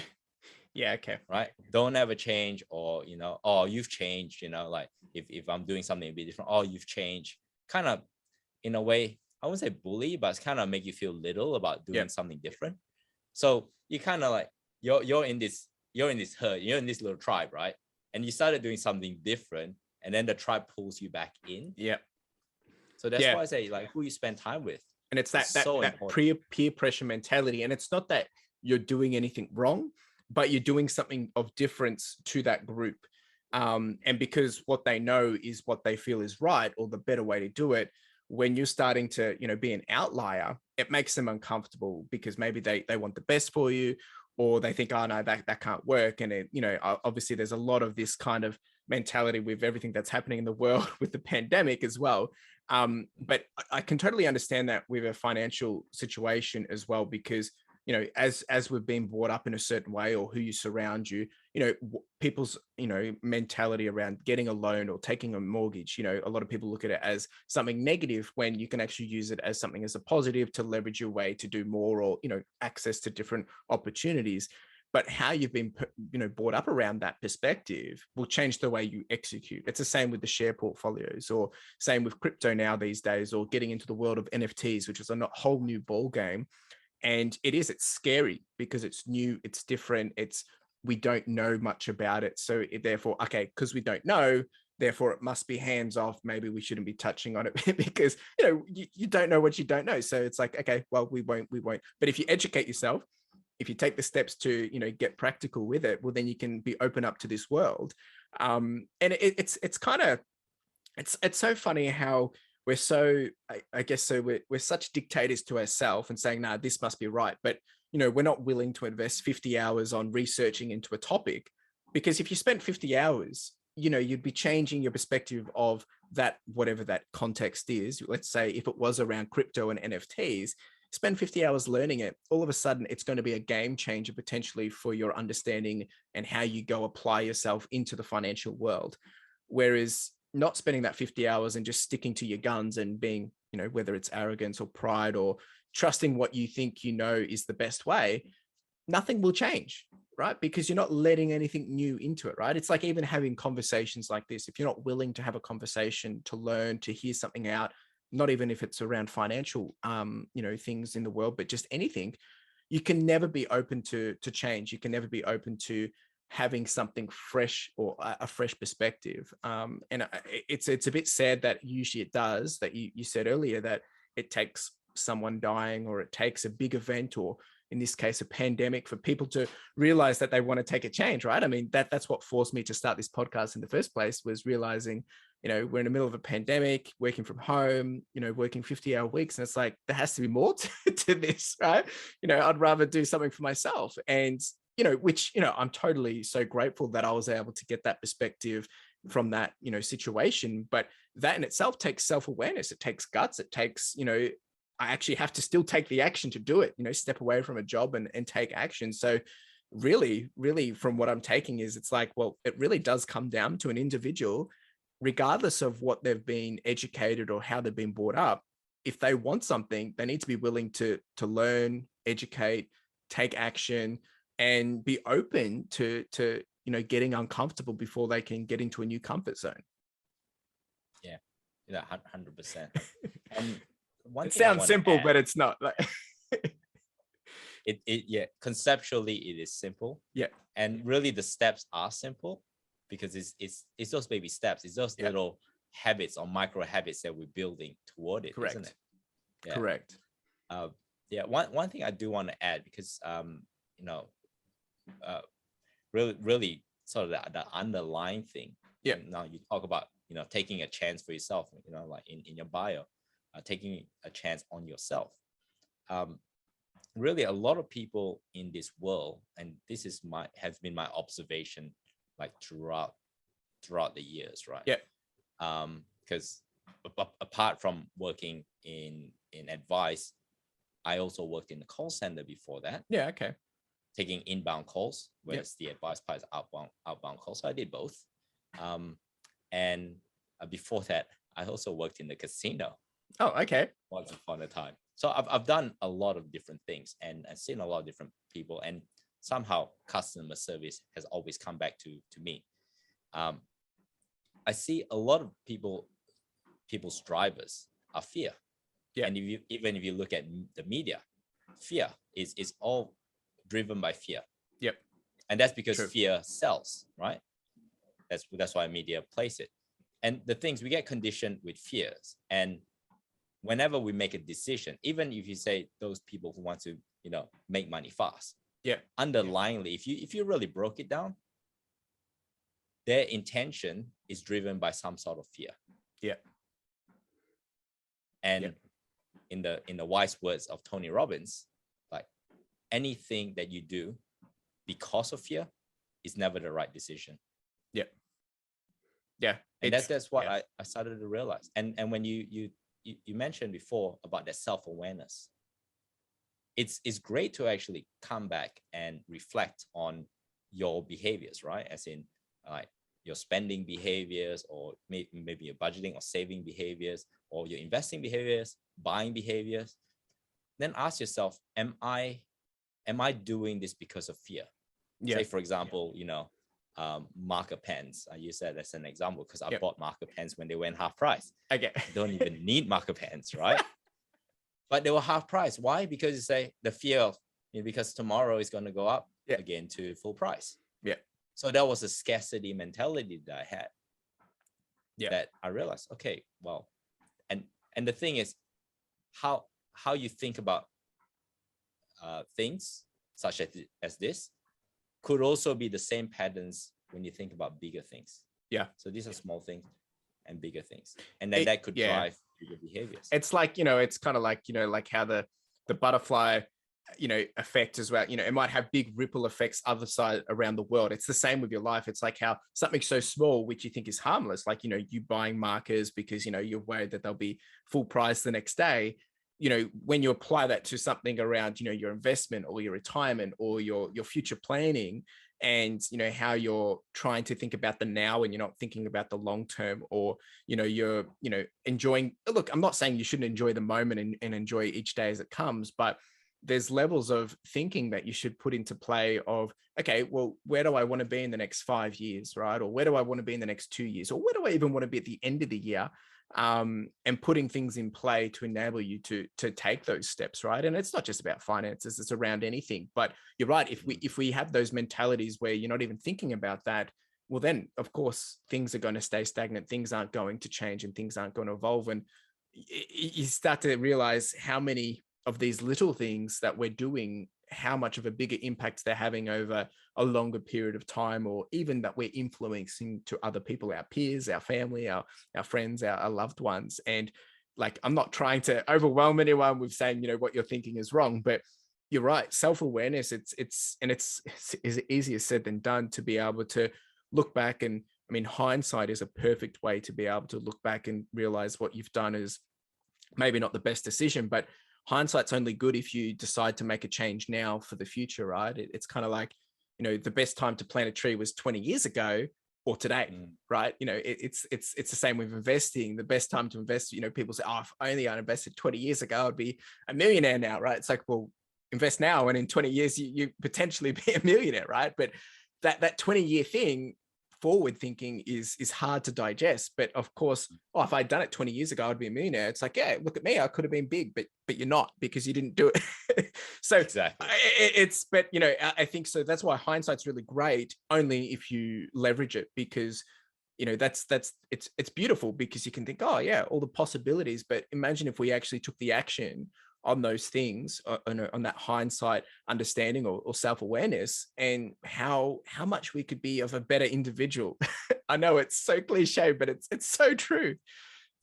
Yeah. Okay. Right. Don't ever change, or oh, you've changed. Like if I'm doing something a bit different, oh, you've changed. Kind of, in a way, I wouldn't say bully, but it's kind of make you feel little about doing something different. So you kind of like you're in this herd, you're in this little tribe, right? And you started doing something different, and then the tribe pulls you back in. Yeah. So that's why I say, like, who you spend time with. And it's that peer pressure mentality. And it's not that you're doing anything wrong, but you're doing something of difference to that group. And because what they know is what they feel is right, or the better way to do it, when you're starting to, be an outlier, it makes them uncomfortable because maybe they want the best for you, or they think, oh no, that can't work. And obviously there's a lot of this kind of mentality with everything that's happening in the world with the pandemic as well. But I can totally understand that with a financial situation as well, because as we've been brought up in a certain way, or who you surround you, people's, mentality around getting a loan or taking a mortgage, a lot of people look at it as something negative when you can actually use it as something as a positive to leverage your way to do more, or, access to different opportunities. But how you've been, brought up around that perspective will change the way you execute. It's the same with the share portfolios, or same with crypto now these days, or getting into the world of NFTs, which is a whole new ball game. And it's scary because it's new, it's different, we don't know much about it. So therefore, okay, because we don't know, therefore it must be hands off. Maybe we shouldn't be touching on it because, you don't know what you don't know. So it's like, okay, well, we won't. But if you educate yourself, if you take the steps to, get practical with it, well, then you can be open up to this world. And it's so funny how we're so, I guess, so we're such dictators to ourselves and saying, nah, this must be right. But, we're not willing to invest 50 hours on researching into a topic, because if you spent 50 hours, you'd be changing your perspective of that, whatever that context is. Let's say if it was around crypto and NFTs, spend 50 hours learning it. All of a sudden, it's going to be a game changer potentially for your understanding and how you go apply yourself into the financial world. Whereas not spending that 50 hours and just sticking to your guns and being, whether it's arrogance or pride or trusting what you think is the best way, nothing will change. right? Because you're not letting anything new into it, right? It's like even having conversations like this. If you're not willing to have a conversation, to learn, to hear something out, not even if it's around financial, things in the world, but just anything, you can never be open to change. You can never be open to having something fresh or a fresh perspective. And it's a bit sad that usually it does, that you said earlier, that it takes someone dying, or it takes a big event, or in this case, a pandemic, for people to realize that they want to take a change, right? I mean, that's what forced me to start this podcast in the first place, was realizing, we're in the middle of a pandemic, working from home, working 50-hour weeks. And it's like, there has to be more to this, right? I'd rather do something for myself. And, which, I'm totally so grateful that I was able to get that perspective from that, situation. But that in itself takes self-awareness. It takes guts. It takes, I actually have to still take the action to do it, step away from a job and take action. So really, really from what I'm taking is, it's like, well, it really does come down to an individual, regardless of what they've been educated or how they've been brought up. If they want something, they need to be willing to learn, educate, take action, and be open to getting uncomfortable before they can get into a new comfort zone. Yeah, 100%. It sounds simple, but it's not. Yeah, conceptually it is simple. Yeah, and really the steps are simple, because it's those baby steps. It's those little habits or micro habits that we're building toward it. Correct. Isn't it? Yeah. Correct. One thing I do want to add, because really sort of the underlying thing. Yeah. Now you talk about taking a chance for yourself. Like in your bio, taking a chance on yourself. Really, a lot of people in this world, and this is has been my observation, like throughout the years, right? Yeah. Because apart from working in advice, I also worked in the call center before that. Yeah. Okay. Taking inbound calls, whereas the advice part is outbound calls. So I did both. And before that, I also worked in the casino. Oh, okay. Once upon a time. So I've done a lot of different things, and I've seen a lot of different people, and somehow customer service has always come back to me. I see a lot of people's drivers are fear. Yeah. And if you look at the media, fear is all driven by fear. Yep. And that's because True. Fear sells, right? That's why media plays it. And the things, we get conditioned with fears, and whenever we make a decision, even if you say those people who want to, make money fast, underlyingly, if you really broke it down, their intention is driven by some sort of fear. Yeah. And in the wise words of Tony Robbins, like, anything that you do because of fear is never the right decision. Yeah. Yeah. And that's what I started to realize. And when you mentioned before about that self-awareness, it's great to actually come back and reflect on your behaviors, right? As in, like, your spending behaviors, or maybe your budgeting or saving behaviors, or your investing behaviors, buying behaviors. Then ask yourself, am I doing this because of fear? Yeah. Say, for example, marker pens. I use that as an example because I bought marker pens when they went half price. Okay. You don't even need marker pens, right? But they were half price. Why? Because you say the fear of, because tomorrow is going to go up again to full price. Yeah. So that was a scarcity mentality that I had. Yeah. That I realized, okay, well, and the thing is, how you think about things such as this could also be the same patterns when you think about bigger things. Yeah. So these are small things and bigger things, and then that could drive bigger behaviors. It's like, it's kind of like, like how the butterfly, effect as well. It might have big ripple effects other side around the world. It's the same with your life. It's like how something so small, which you think is harmless, like, you buying markers because, you're worried that they'll be full price the next day. When you apply that to something around, your investment or your retirement or your future planning, and, how you're trying to think about the now and you're not thinking about the long term, or, you're, enjoying, look, I'm not saying you shouldn't enjoy the moment and enjoy each day as it comes, but there's levels of thinking that you should put into play of, okay, well, where do I want to be in the next 5 years, right? Or where do I want to be in the next 2 years? Or where do I even want to be at the end of the year? And putting things in play to enable you to take those steps, right? And it's not just about finances; it's around anything. But you're right. If we have those mentalities where you're not even thinking about that, well, then of course things are going to stay stagnant. Things aren't going to change, and things aren't going to evolve. And you start to realize how many of these little things that we're doing, how much of a bigger impact they're having over a longer period of time, or even that we're influencing to other people, our peers, our family, our friends, our loved ones. And like, I'm not trying to overwhelm anyone with saying, what you're thinking is wrong, but you're right. Self-awareness, it's easier said than done to be able to look back. And I mean, hindsight is a perfect way to be able to look back and realize what you've done is maybe not the best decision, but hindsight's only good if you decide to make a change now for the future, right? It's kind of like, the best time to plant a tree was 20 years ago or today, right? It's the same with investing. The best time to invest, people say, oh, if only I invested 20 years ago, I'd be a millionaire now, right? It's like, well, invest now, and in 20 years, you potentially be a millionaire, right? But that 20-year thing, forward thinking, is hard to digest. But of course, if I'd done it 20 years ago, I'd be a millionaire. It's like, yeah, look at me, I could have been big, but you're not, because you didn't do it. So Exactly. but I think so. That's why hindsight's really great, only if you leverage it, because it's beautiful, because you can think, oh yeah, all the possibilities. But imagine if we actually took the action on those things, on that hindsight understanding or self-awareness, and how much we could be of a better individual. I know it's so cliche, but it's so true.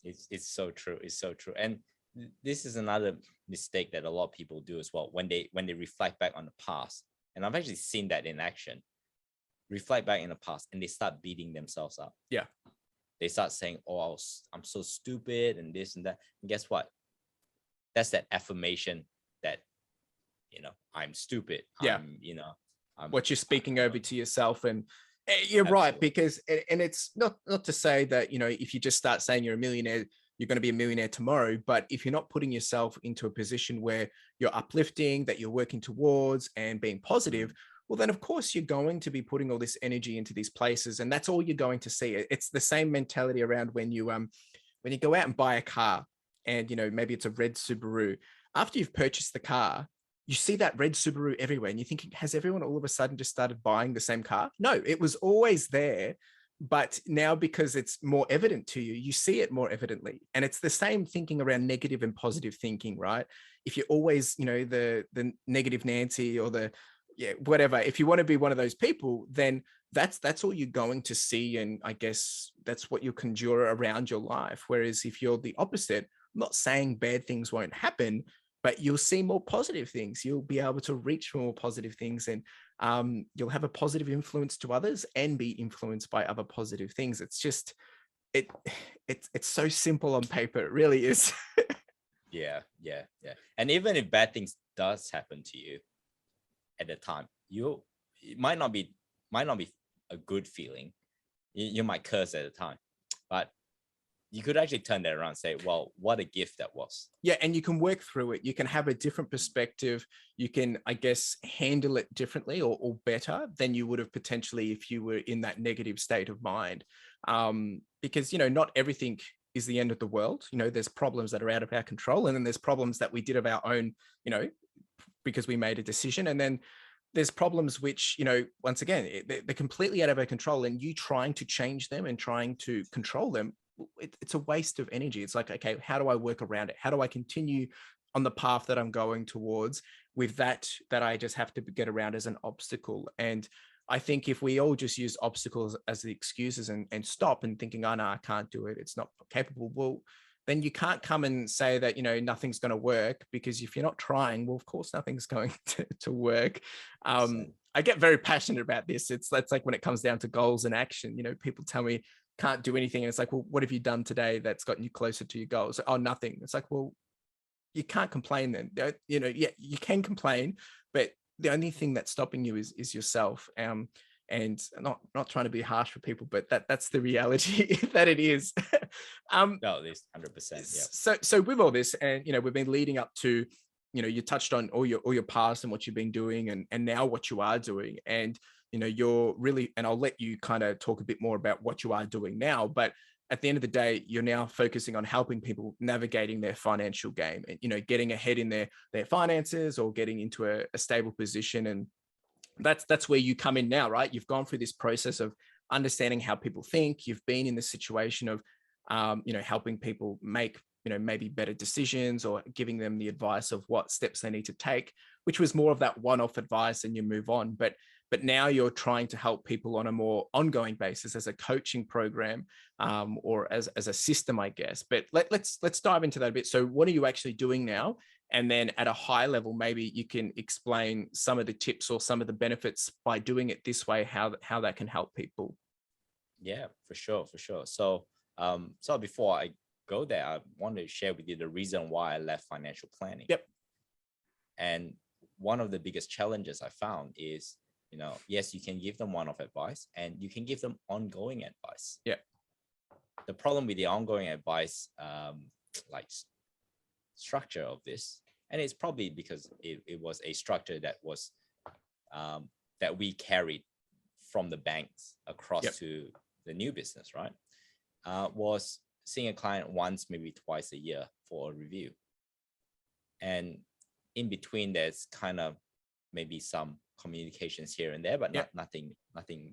It's so true. It's so true. And this is another mistake that a lot of people do as well, when they reflect back on the past. And I've actually seen that in action. Reflect back in the past, and they start beating themselves up. Yeah. They start saying, oh, I'm so stupid, and this and that. And guess what? That's that affirmation that, I'm stupid. Yeah. What you're speaking over to yourself. And you're Absolutely. right, because, and it's not to say that, if you just start saying you're a millionaire, you're going to be a millionaire tomorrow. But if you're not putting yourself into a position where you're uplifting, that you're working towards and being positive, well, then of course you're going to be putting all this energy into these places, and that's all you're going to see. It's the same mentality around when you go out and buy a car, and maybe it's a red Subaru. After you've purchased the car, you see that red Subaru everywhere, and you're thinking, has everyone all of a sudden just started buying the same car? No, it was always there, but now, because it's more evident to you, you see it more evidently. And it's the same thinking around negative and positive thinking, right? If you're always, the negative Nancy, or whatever, if you want to be one of those people, then that's all you're going to see. And I guess that's what you'll conjure around your life. Whereas if you're the opposite, I'm not saying bad things won't happen, but you'll see more positive things. You'll be able to reach for more positive things, and you'll have a positive influence to others and be influenced by other positive things. It's just, it's so simple on paper. It really is. Yeah. And even if bad things does happen to you at the time, it might not be a good feeling. You might curse at the time, but you could actually turn that around and say, well, what a gift that was. Yeah. And you can work through it. You can have a different perspective. You can, I guess, handle it differently or better than you would have potentially if you were in that negative state of mind. Because, not everything is the end of the world. There's problems that are out of our control. And then there's problems that we did of our own, because we made a decision. And then there's problems which, once again, they're completely out of our control, and you trying to change them and trying to control them, it's a waste of energy. It's like, okay, how do I work around it? How do I continue on the path that I'm going towards with that I just have to get around as an obstacle? And I think if we all just use obstacles as the excuses and stop and thinking, oh no, I can't do it, it's not capable, well, then you can't come and say that, nothing's going to work, because if you're not trying, well, of course, nothing's going to work. I get very passionate about this. That's like when it comes down to goals and action, people tell me can't do anything. And it's like, well, what have you done today that's gotten you closer to your goals? Oh, nothing. It's like, well, you can't complain then. Yeah, you can complain, but the only thing that's stopping you is yourself. And not trying to be harsh for people, but that's the reality that it is. No, it is 100%. Yeah. So with all this, and we've been leading up to you touched on all your past and what you've been doing, and now what you are doing. And you're really, and I'll let you kind of talk a bit more about what you are doing now, but at the end of the day, you're now focusing on helping people navigating their financial game, and getting ahead in their finances, or getting into a stable position. And that's where you come in now, right? You've gone through this process of understanding how people think. You've been in the situation of helping people make maybe better decisions, or giving them the advice of what steps they need to take, which was more of that one-off advice, and you move on. But now you're trying to help people on a more ongoing basis as a coaching program, or as a system, I guess. But let's dive into that a bit. So what are you actually doing now? And then at a high level, maybe you can explain some of the tips or some of the benefits by doing it this way, how that can help people. Yeah, for sure. So before I go there, I want to share with you the reason why I left financial planning. Yep. And one of the biggest challenges I found is, yes, you can give them one-off advice, and you can give them ongoing advice. Yeah. The problem with the ongoing advice, like structure of this, and it's probably because it was a structure that was that we carried from the banks across Yep. to the new business, right? Was seeing a client once, maybe twice a year for a review. And in between, there's kind of maybe some communications here and there, but nothing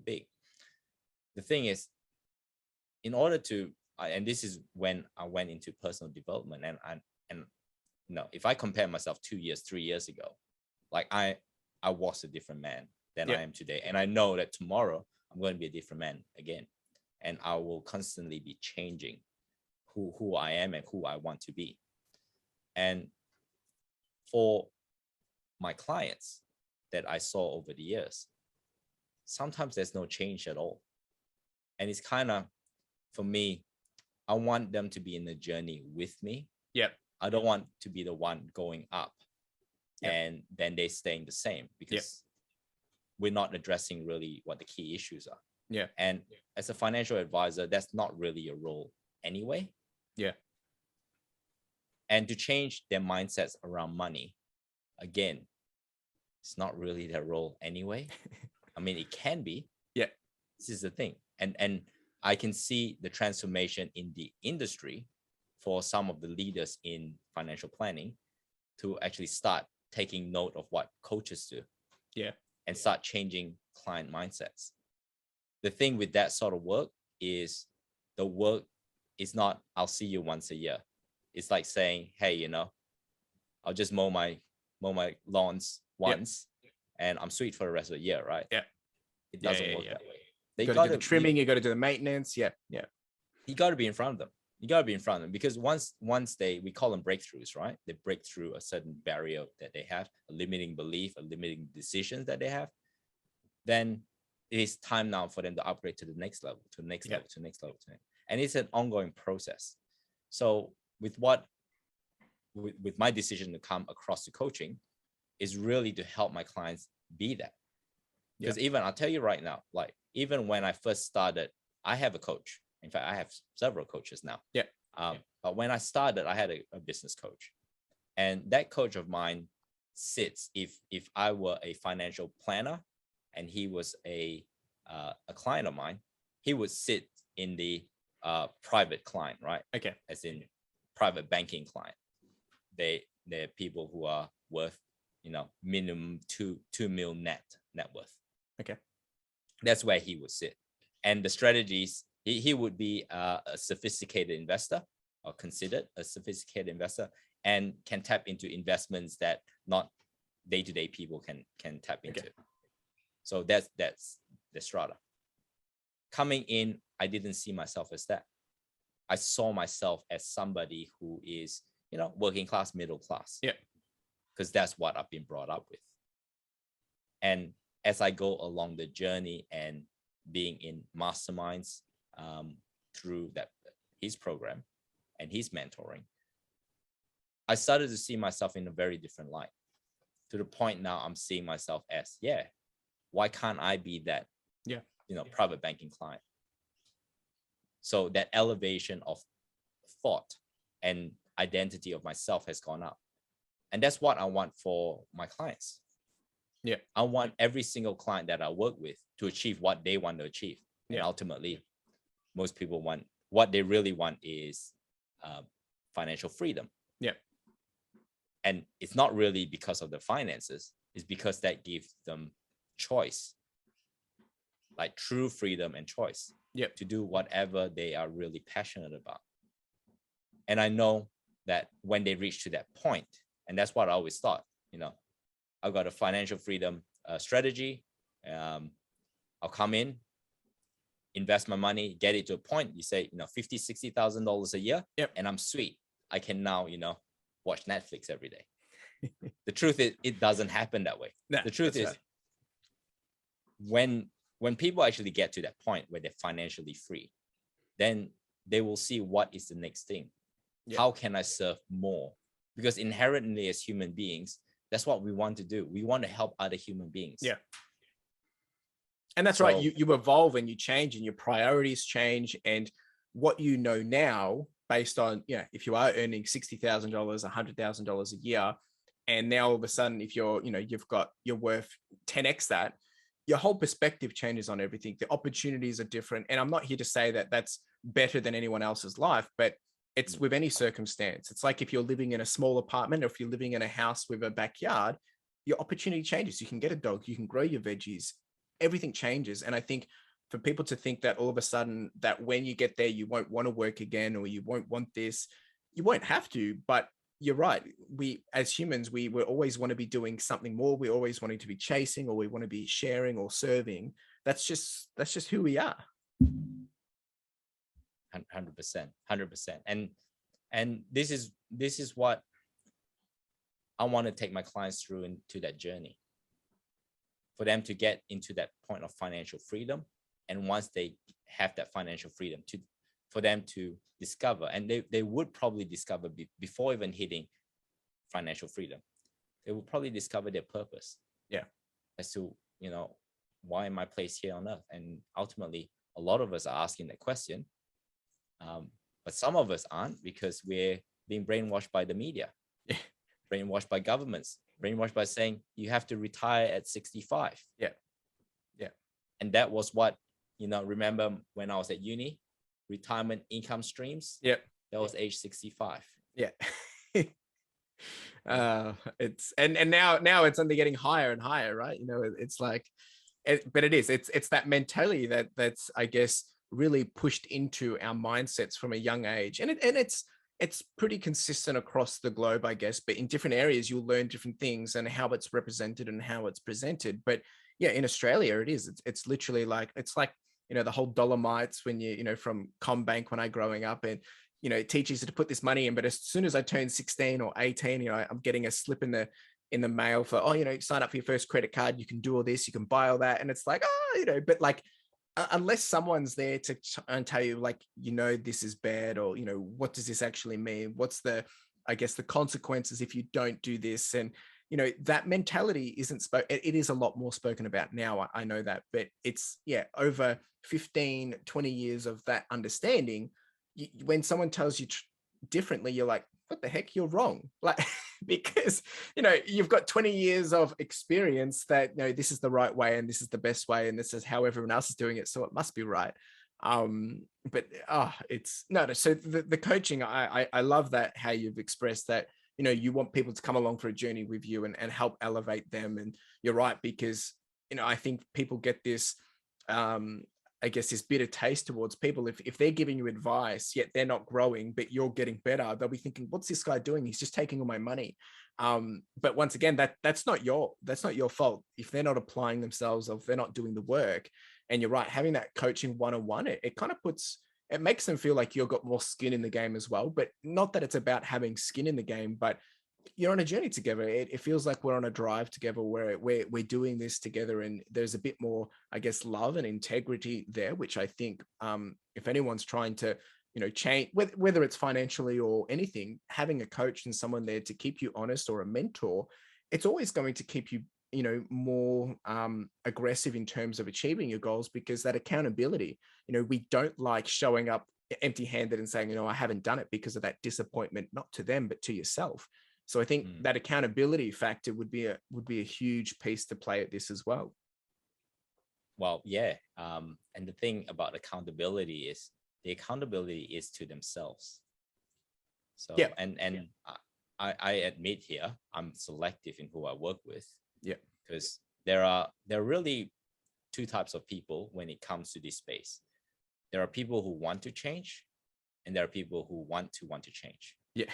big. The thing is, in order to, and this is when I went into personal development, and if I compare myself 2 years, 3 years ago, like I was a different man than I am today. And I know that tomorrow I'm going to be a different man again. And I will constantly be changing who I am and who I want to be. And for my clients that I saw over the years, sometimes there's no change at all. And it's kind of, for me, I want them to be in the journey with me. Yep. I don't want to be the one going up and then they staying the same, because we're not addressing really what the key issues are. Yeah. And as a financial advisor, that's not really your role anyway. Yeah. And to change their mindsets around money, again, it's not really their role anyway. I mean, it can be. Yeah. This is the thing. And I can see the transformation in the industry for some of the leaders in financial planning to actually start taking note of what coaches do. Yeah. And start changing client mindsets. The thing with that sort of work is, the work is not, I'll see you once a year. It's like saying, hey, I'll just mow my lawns once and I'm sweet for the rest of the year, right? Yeah. It doesn't work that way. You got to do the trimming, you got to do the maintenance. Yeah. You got to be in front of them. Because once we call them breakthroughs, right? They break through a certain barrier that they have, a limiting belief, a limiting decisions that they have. Then it is time now for them to upgrade to the next level, to the next level, to the next level. And it's an ongoing process. So with my decision to come across to coaching is really to help my clients be that. Because even, I'll tell you right now, like even when I first started, I have a coach. In fact, I have several coaches now. But when I started, I had a business coach. And that coach of mine sits, if I were a financial planner and he was a client of mine, he would sit in the private client, right? Okay. As in private banking client. They're people who are worth, minimum 2 mil net worth. Okay. That's where he would sit. And the strategies, he would be a sophisticated investor, or considered a sophisticated investor, and can tap into investments that not day-to-day people can tap into. Okay. So that's the strata. Coming in, I didn't see myself as that. I saw myself as somebody who is, working class, middle class. Yeah. Because that's what I've been brought up with. And as I go along the journey and being in masterminds through his program and his mentoring, I started to see myself in a very different light, to the point now I'm seeing myself as, why can't I be that, private banking client? So that elevation of thought and identity of myself has gone up. And that's what I want for my clients. Yeah. I want every single client that I work with to achieve what they want to achieve. And ultimately, most people want, what they really want is financial freedom. Yeah. And it's not really because of the finances, it's because that gives them choice, like true freedom and choice to do whatever they are really passionate about. And I know that when they reach to that point, and that's what I always thought, I've got a financial freedom strategy. I'll come in, invest my money, get it to a point, you say, $50,000, $60,000 a year, and I'm sweet. I can now, watch Netflix every day. The truth is, it doesn't happen that way. The truth is, when people actually get to that point where they're financially free, then they will see what is the next thing. How can I serve more? Because inherently as human beings, that's what we want to do. We want to help other human beings. Yeah. And that's right. You evolve and you change and your priorities change. And what you know now, based on, if you are earning $60,000, $100,000 a year, and now all of a sudden, if you're worth 10x that, your whole perspective changes on everything. The opportunities are different. And I'm not here to say that that's better than anyone else's life, but it's with any circumstance. It's like if you're living in a small apartment or if you're living in a house with a backyard, your opportunity changes. You can get a dog, you can grow your veggies, everything changes. And I think for people to think that all of a sudden that when you get there, you won't want to work again, or you won't want this, you won't have to, but you're right. We, as humans, we will always want to be doing something more. We always wanting to be chasing, or we want to be sharing or serving. That's just who we are. 100%. And this is what I want to take my clients through into that journey, for them to get into that point of financial freedom. And once they have that financial freedom, for them to discover, and they would probably discover before even hitting financial freedom, they will probably discover their purpose. As to, why am I placed here on earth? And ultimately, a lot of us are asking that question. But some of us aren't, because we're being brainwashed by the media, brainwashed by governments, brainwashed by saying you have to retire at 65. And that was what, remember when I was at uni, retirement income streams. That was age 65. It's and now it's only getting higher and higher, right? It's like, but it's that mentality that's, I guess, really pushed into our mindsets from a young age, and it's pretty consistent across the globe, I guess, but in different areas you'll learn different things and how it's represented and how it's presented. But in Australia it's literally like, it's like, the whole Dolomites, when from Combank when I growing up, and it teaches you to put this money in, but as soon as I turn 16 or 18, I'm getting a slip in the mail for, sign up for your first credit card, you can do all this, you can buy all that. And it's like, but like, unless someone's there to tell you, like, this is bad, or, what does this actually mean? What's the consequences if you don't do this? And, that mentality isn't it is a lot more spoken about now. I know that, but it's, over 15, 20 years of that understanding, when someone tells you differently, you're like, what the heck, you're wrong. Like, because, you've got 20 years of experience that, this is the right way and this is the best way, and this is how everyone else is doing it, so it must be right. But it's no. So the coaching, I love that, how you've expressed that, you want people to come along for a journey with you and help elevate them. And you're right, because, I think people get this, I guess, this bitter taste towards people. If they're giving you advice, yet they're not growing, but you're getting better, they'll be thinking, what's this guy doing? He's just taking all my money. But once again, that's not your fault. If they're not applying themselves, or if they're not doing the work. And you're right, having that coaching one-on-one, it kind of it makes them feel like you've got more skin in the game as well. But not that it's about having skin in the game, but you're on a journey together. It feels like we're on a drive together, where we're doing this together, and there's a bit more, I guess, love and integrity there, which I think, if anyone's trying to, change, whether it's financially or anything, having a coach and someone there to keep you honest, or a mentor, it's always going to keep you, more aggressive in terms of achieving your goals, because that accountability, we don't like showing up empty-handed and saying, I haven't done it, because of that disappointment, not to them, but to yourself. So I think Mm. that accountability factor would be a huge piece to play at this as well. Well, yeah. And the thing about accountability is the accountability is to themselves. So, Yeah. and I admit here, I'm selective in who I work with. Yeah. Because there are really two types of people when it comes to this space. There are people who want to change, and there are people who want to change. Yeah.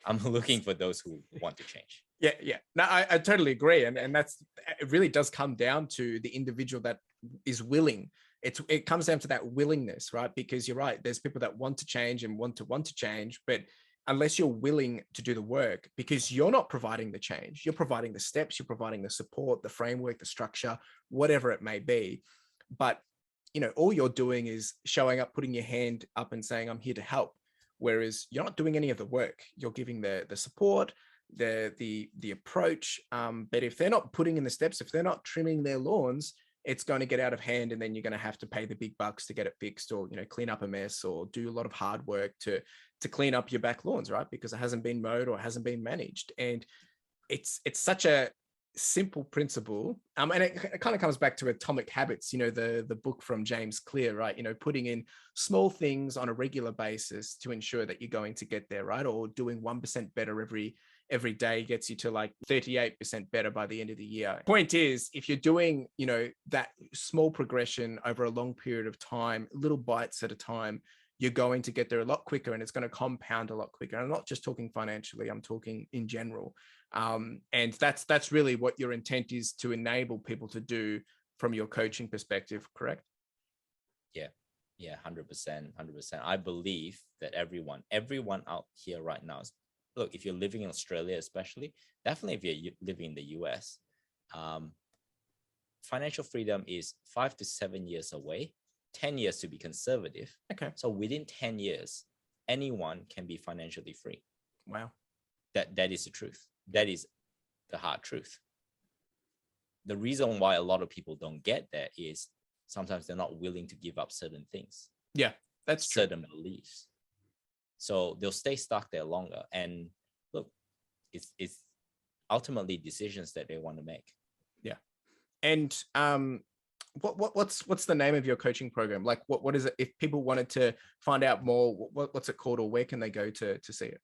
I'm looking for those who want to change. Yeah. No, I totally agree. And it really does come down to the individual that is willing. It comes down to that willingness, right? Because you're right. There's people that want to change and want to change, but unless you're willing to do the work, because you're not providing the change, you're providing the steps, you're providing the support, the framework, the structure, whatever it may be. But, all you're doing is showing up, putting your hand up and saying, I'm here to help. Whereas you're not doing any of the work. You're giving the support, the approach. But if they're not putting in the steps, if they're not trimming their lawns, it's going to get out of hand, and then you're going to have to pay the big bucks to get it fixed, or clean up a mess, or do a lot of hard work to clean up your back lawns, right? Because it hasn't been mowed or it hasn't been managed. And it's such a simple principle, and it kind of comes back to Atomic Habits, the book from James Clear, right? Putting in small things on a regular basis to ensure that you're going to get there, right? Or doing 1% better every day gets you to like 38% better by the end of the year. Point is, if you're doing that small progression over a long period of time, little bites at a time, you're going to get there a lot quicker, and it's going to compound a lot quicker. And I'm not just talking financially, I'm talking in general. And that's really what your intent is to enable people to do from your coaching perspective, correct? Yeah, 100%. I believe that everyone out here right now, look, if you're living in Australia, especially, definitely if you're living in the US, financial freedom is 5 to 7 years away, 10 years to be conservative. Okay. So within 10 years, anyone can be financially free. Wow. That is the truth. That is the hard truth. The reason why a lot of people don't get there is sometimes they're not willing to give up certain things. Yeah, that's true. Certain beliefs. So they'll stay stuck there longer. And look, it's ultimately decisions that they want to make. Yeah. And what's the name of your coaching program? Like what is it? If people wanted to find out more, what's it called, or where can they go to see it?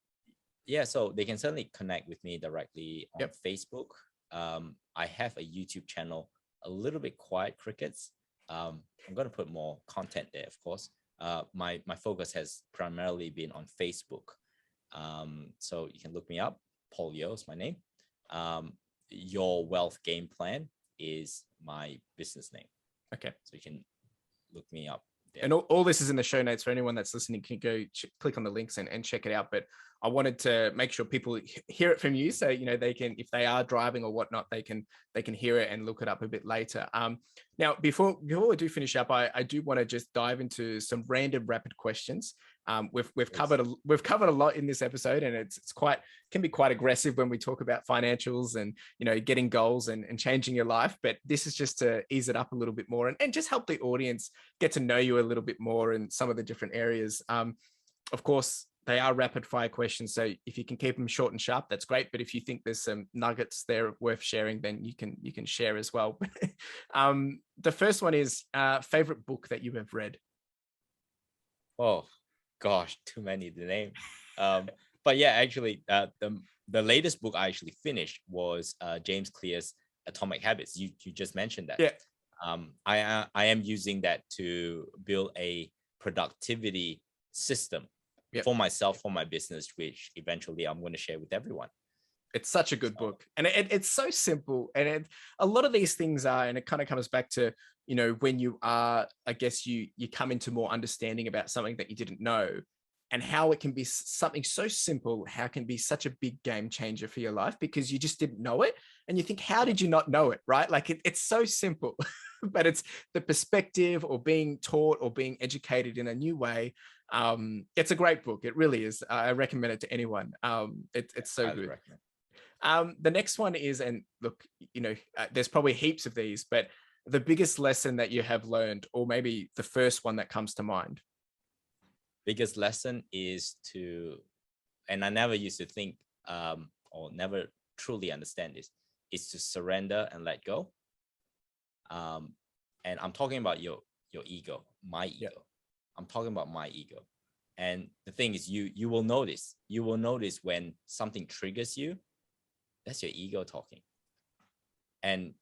Yeah, so they can certainly connect with me directly on Facebook. I have a YouTube channel, a little bit quiet crickets. I'm going to put more content there, of course. My focus has primarily been on Facebook. So you can look me up. Paul Yeo is my name. Your Wealth Game Plan is my business name. Okay. So you can look me up there. And all this is in the show notes for anyone that's listening. Can go click on the links and check it out. But I wanted to make sure people hear it from you, so they can, if they are driving or whatnot, they can hear it and look it up a bit later. Now before we do finish up, I do want to just dive into some random rapid questions. We've covered a lot in this episode, and it's can be quite aggressive when we talk about financials and getting goals and changing your life. But this is just to ease it up a little bit more and just help the audience get to know you a little bit more in some of the different areas. Of course, they are rapid fire questions, so if you can keep them short and sharp, that's great. But if you think there's some nuggets there worth sharing, then you can share as well. The first one is favorite book that you have read. Oh gosh, too many to name. But yeah, actually, the latest book I actually finished was James Clear's Atomic Habits. You just mentioned that. Yeah. I am using that to build a productivity system for myself, for my business, which eventually I'm going to share with everyone. It's such a good book, and it's so simple. And a lot of these things are, and it kind of comes back to, when you are, I guess you come into more understanding about something that you didn't know, and how it can be something so simple, how it can be such a big game changer for your life because you just didn't know it. And you think, how did you not know it? Right? Like it's so simple, but it's the perspective or being taught or being educated in a new way. It's a great book. It really is. I recommend it to anyone. It's so good. The next one is, and look, there's probably heaps of these, but the biggest lesson that you have learned, or maybe the first one that comes to mind. Biggest lesson is and I never used to think or never truly understand this, is to surrender and let go. And I'm talking about your ego, my ego. Yep. I'm talking about my ego. And the thing is, you will notice when something triggers you, that's your ego talking. And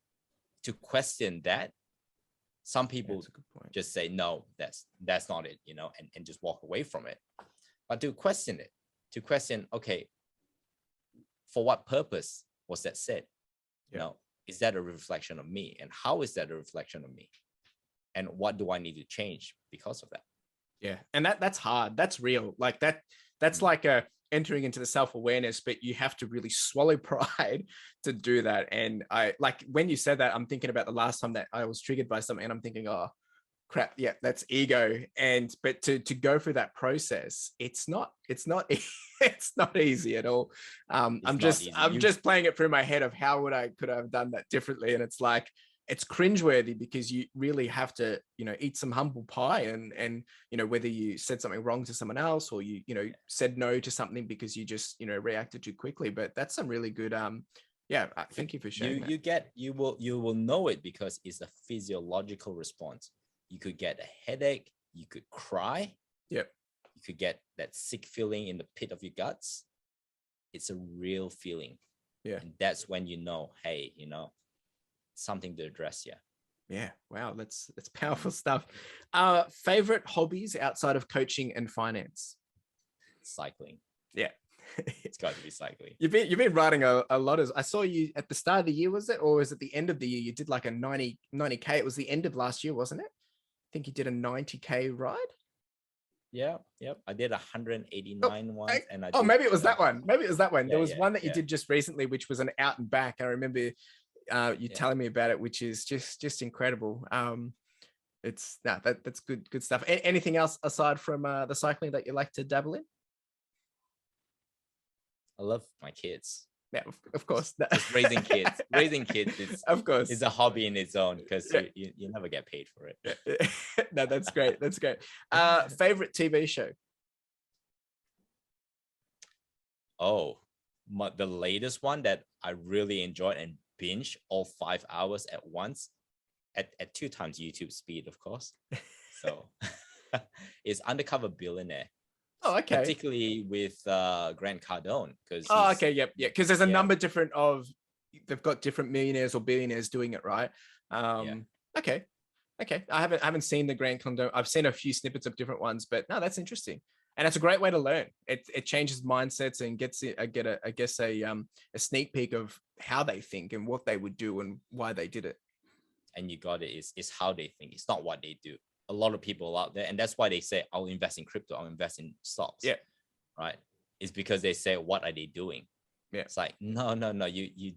to question that, some people just say, no, that's not it, and just walk away from it. But to question it, okay, for what purpose was that said? Is that a reflection of me? And how is that a reflection of me? And what do I need to change because of that? Yeah. And that's hard. That's real. Like that's like entering into the self-awareness, but you have to really swallow pride to do that. And I, like, when you said that, I'm thinking about the last time that I was triggered by something, and I'm thinking, oh crap, yeah, that's ego. But to go through that process, it's not it's not easy at all. I'm just playing it through my head of how could I have done that differently. And it's like, it's cringeworthy, because you really have to, eat some humble pie, and whether you said something wrong to someone else, or you said no to something because you just, reacted too quickly. But that's some really good, thank you for sharing that. You will know it, because it's a physiological response. You could get a headache, you could cry. Yep. You could get that sick feeling in the pit of your guts. It's a real feeling. Yeah. And that's when hey, something to address here. Yeah. Wow. That's powerful stuff. Favorite hobbies outside of coaching and finance? Cycling. Yeah. It's got to be cycling. You've been riding a lot. I saw you at the start of the year, was it? Or was it the end of the year? You did like a 90K. It was the end of last year, wasn't it? I think you did a 90K ride. Yeah. Yep. I did 189 once. And maybe it was that one. Maybe it was that one. Yeah, there was one that you did just recently, which was an out and back. I remember you telling me about it, which is just incredible. That's good stuff. Anything else aside from the cycling that you like to dabble in? I love my kids. Yeah, of course. Just raising kids is, of course, is a hobby in its own, because you never get paid for it. No, that's great. That's great. Favorite TV show? Oh, the latest one that I really enjoyed and binge all 5 hours at once, at 2 times YouTube speed, of course. So is Undercover Billionaire. Oh, okay. Particularly with Grant Cardone, because yep, because there's a number different they've got different millionaires or billionaires doing it, right? Okay. I haven't seen the Grant Cardone. I've seen a few snippets of different ones, but no, that's interesting, and it's a great way to learn. It changes mindsets and gets a sneak peek of how they think and what they would do and why they did it. And you got it. It's how they think. It's not what they do. A lot of people out there, and that's why they say, I'll invest in crypto, I'll invest in stocks. Yeah. Right. It's because they say, what are they doing? Yeah. It's like, no, you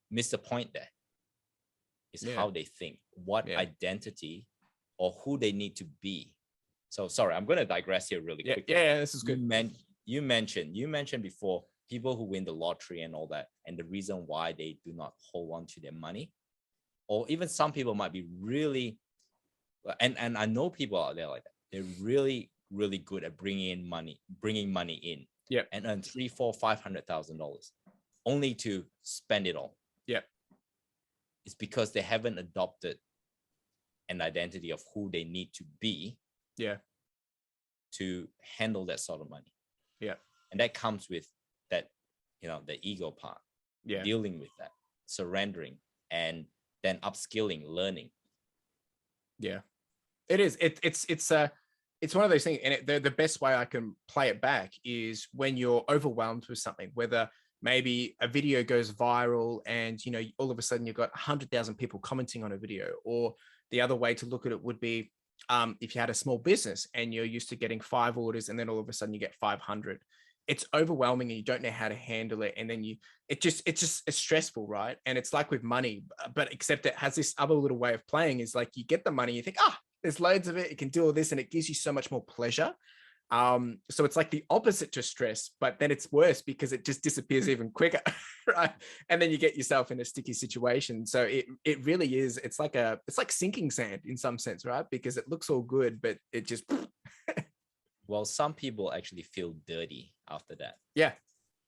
miss the point there. It's how they think, what identity or who they need to be. So sorry, I'm going to digress here really quickly. Yeah, this is good. You mentioned before people who win the lottery and all that, and the reason why they do not hold on to their money, or even some people might be really, and I know people out there like that. They're really, really good at bringing money in. Yeah. And earn $300,000-$500,000 only to spend it all. Yeah. It's because they haven't adopted an identity of who they need to be. Yeah. To handle that sort of money. Yeah. And that comes with that, the ego part. Yeah. Dealing with that, surrendering, and then upskilling, learning. Yeah. It is. It's one of those things, and the best way I can play it back is when you're overwhelmed with something, whether maybe a video goes viral and, all of a sudden you've got 100,000 people commenting on a video, or the other way to look at it would be if you had a small business and you're used to getting 5 orders and then all of a sudden you get 500. It's overwhelming and you don't know how to handle it. And then it's stressful, right? And it's like with money, but except it has this other little way of playing, is like you get the money, you think, there's loads of it, it can do all this, and it gives you so much more pleasure. So it's like the opposite to stress, but then it's worse because it just disappears even quicker, right? And then you get yourself in a sticky situation. So it really is, it's like sinking sand in some sense, right? Because it looks all good, but it just well, some people actually feel dirty after that. Yeah.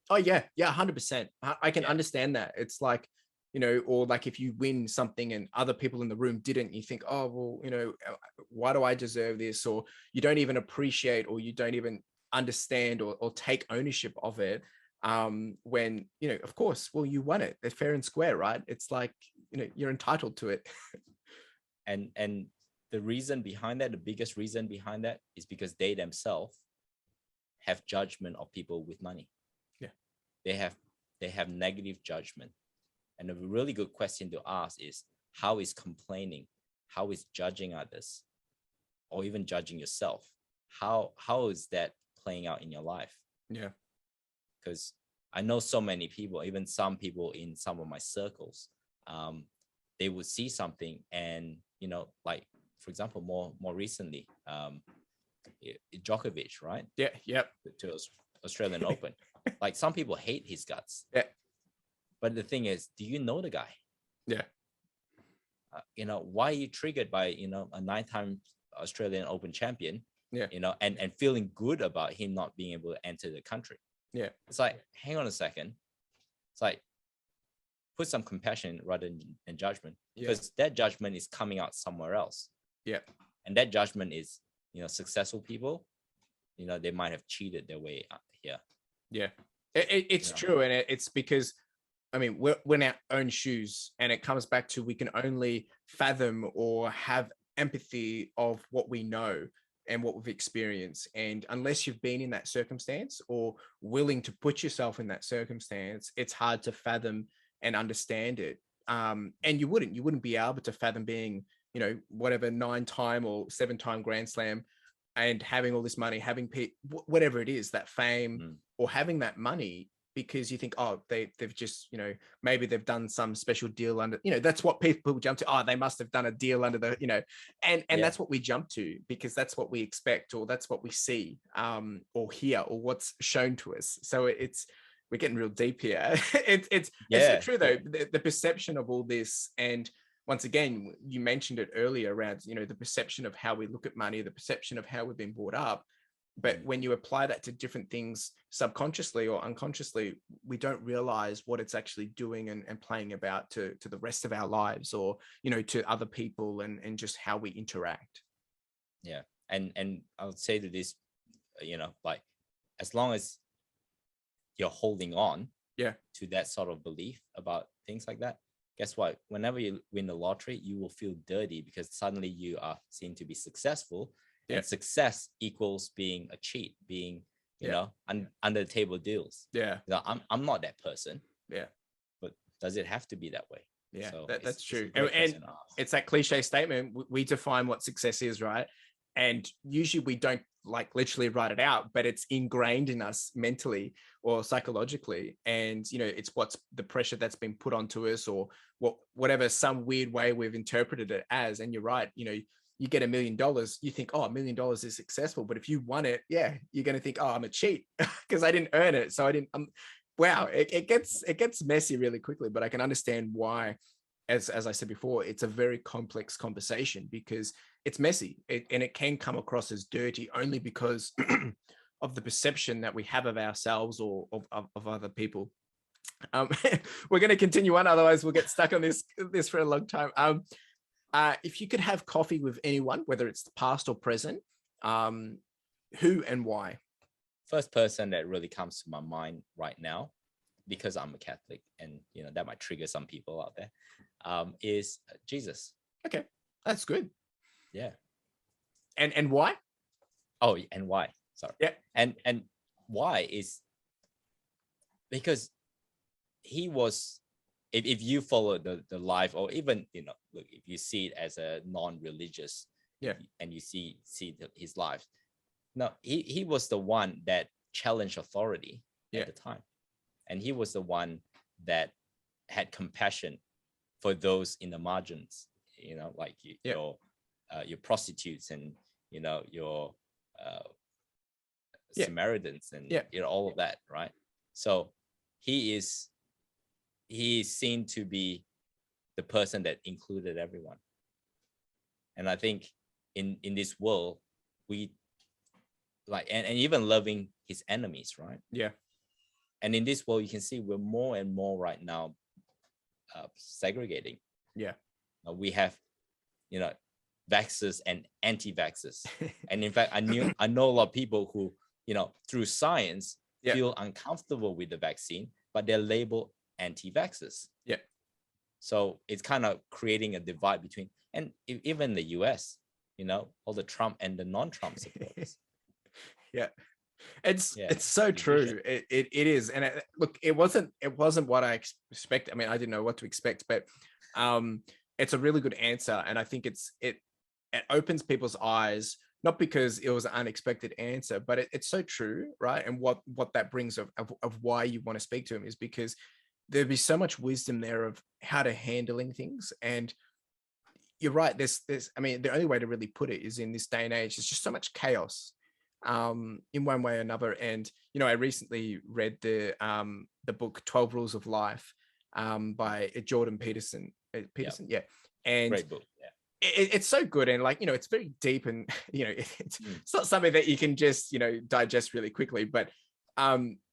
Oh yeah, yeah, 100%. I can Yeah. understand that. It's like, or like if you win something and other people in the room didn't, you think, oh well, why do I deserve this? Or you don't even appreciate, or you don't even understand or take ownership of it. When of course, well, you won it. They're fair and square, right? It's like you're entitled to it. And the reason behind that, the biggest reason behind that, is because they themselves have judgment of people with money. Yeah. They have negative judgment. And a really good question to ask is, how is complaining, how is judging others, or even judging yourself, how is that playing out in your life? Yeah. Because I know so many people, even some people in some of my circles, they would see something and, like, for example, more recently, Djokovic, right? Yeah. Yep. To Australian Open. Like, some people hate his guts. Yeah. But the thing is, do you know the guy? Yeah. Why are you triggered by, a 9-time Australian Open champion, Yeah. and feeling good about him not being able to enter the country? Yeah. It's like, hang on a second. It's like, put some compassion rather than judgment, because that judgment is coming out somewhere else. Yeah. And that judgment is, successful people, they might have cheated their way out here. Yeah. It's true. And it's because, I mean, we're in our own shoes, and it comes back to, we can only fathom or have empathy of what we know and what we've experienced. And unless you've been in that circumstance or willing to put yourself in that circumstance, it's hard to fathom and understand it. And you wouldn't be able to fathom being, whatever 9-time or 7-time Grand Slam, and having all this money, having whatever it is, that fame, or having that money, because you think, oh, they've just, maybe they've done some special deal under, that's what people jump to. Oh, they must have done a deal under the, and that's what we jump to, because that's what we expect, or that's what we see, or hear, or what's shown to us. So we're getting real deep here. It's so true though, the perception of all this. And once again, you mentioned it earlier around, the perception of how we look at money, the perception of how we've been brought up. But when you apply that to different things subconsciously or unconsciously, we don't realize what it's actually doing and playing about to the rest of our lives, or, to other people, and just how we interact. Yeah. And I would say to this, like, as long as you're holding on to that sort of belief about things like that, guess what? Whenever you win the lottery, you will feel dirty, because suddenly you are seen to be successful. And success equals being a cheat, being, under the table deals. Yeah. I'm not that person. Yeah. But does it have to be that way? Yeah, so that's true. And it's that cliche statement. We define what success is, right? And usually we don't like literally write it out, but it's ingrained in us mentally or psychologically. And, it's what's the pressure that's been put onto us, or whatever, some weird way we've interpreted it as. And you're right. You get $1 million, you think, oh, $1 million is successful. But if you won it, you're going to think, oh, I'm a cheat because I didn't earn it. So I didn't, wow, it gets messy really quickly. But I can understand why, as I said before, it's a very complex conversation, because it's messy, and it can come across as dirty only because of the perception that we have of ourselves or of other people. We're going to continue on, otherwise we'll get stuck on this for a long time. If you could have coffee with anyone, whether it's the past or present, who and why? First person that really comes to my mind right now, because I'm a Catholic, and that might trigger some people out there, is Jesus. Okay, that's good. Yeah. And why? Oh, and why? Sorry. Yeah. And why is because he was, if you follow the life, or even, look, if you see it as a non-religious, and you see his life, no, he was the one that challenged authority at the time, and he was the one that had compassion for those in the margins, like your prostitutes, and your Samaritans, and all of that, right? So he is seen to be the person that included everyone. And I think in this world, we like, and even loving his enemies, right? Yeah. And in this world, you can see we're more and more right now segregating. Yeah. We have, vaxxers and anti-vaxxers. And in fact, I know a lot of people who, through science feel uncomfortable with the vaccine, but they're labeled anti-vaxxers. Yeah. So it's kind of creating a divide between, and even the US, all the Trump and the non-Trump supporters. Yeah. It's so true. It is. And look, it wasn't what I expected. I mean, I didn't know what to expect, but it's a really good answer. And I think it opens people's eyes, not because it was an unexpected answer, but it's so true, right? And what that brings of why you want to speak to him is because there'd be so much wisdom there of how to handling things. And you're right. I mean, the only way to really put it is in this day and age, there's just so much chaos in one way or another. And, I recently read the book 12 Rules of Life by Jordan Peterson. Yeah. And great book. Yeah. It's so good. And it's very deep and, it's not something that you can just, digest really quickly, but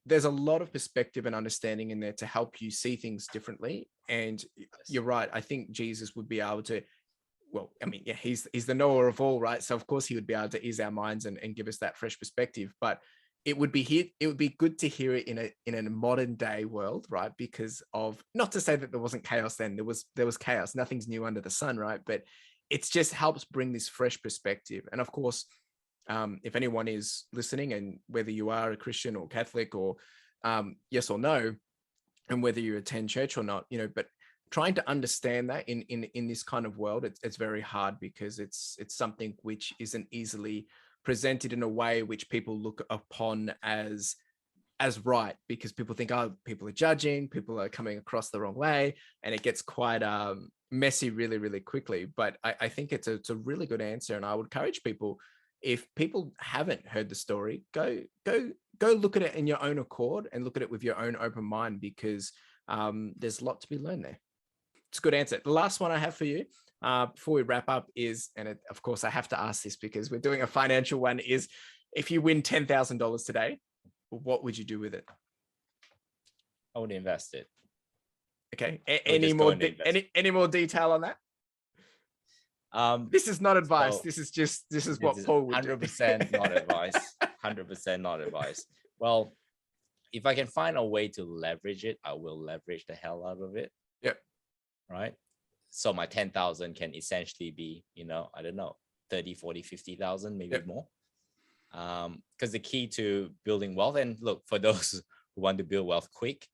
there's a lot of perspective and understanding in there to help you see things differently. And you're right. I think Jesus would be able to, well, I mean, yeah, he's the knower of all, right? So of course he would be able to ease our minds and give us that fresh perspective. But it would be good to hear it in a modern day world, right? Because of, not to say that there wasn't chaos then, there was chaos. Nothing's new under the sun, right? But it just helps bring this fresh perspective. And of course, if anyone is listening, and whether you are a Christian or Catholic or yes or no, and whether you attend church or not, but trying to understand that in this kind of world, it's very hard, because it's something which isn't easily presented in a way which people look upon as right, because people think, oh, people are judging, people are coming across the wrong way, and it gets quite messy really, really quickly. But I think it's a really good answer, and I would encourage people, if people haven't heard the story, go look at it in your own accord and look at it with your own open mind, because there's a lot to be learned there. It's a good answer. The last one I have for you before we wrap up is, and of course I have to ask this because we're doing a financial one, is if you win $10,000 today, what would you do with it? I would invest it. Okay. Any more detail on that? This is not advice. This is what Paul would 100% do. Not advice. 100% not advice. Well, if I can find a way to leverage it, I will leverage the hell out of it. Yep. Right. So my 10,000 can essentially be, I don't know, 30, 40, 50,000, maybe more. Because the key to building wealth, and look, for those who want to build wealth quick,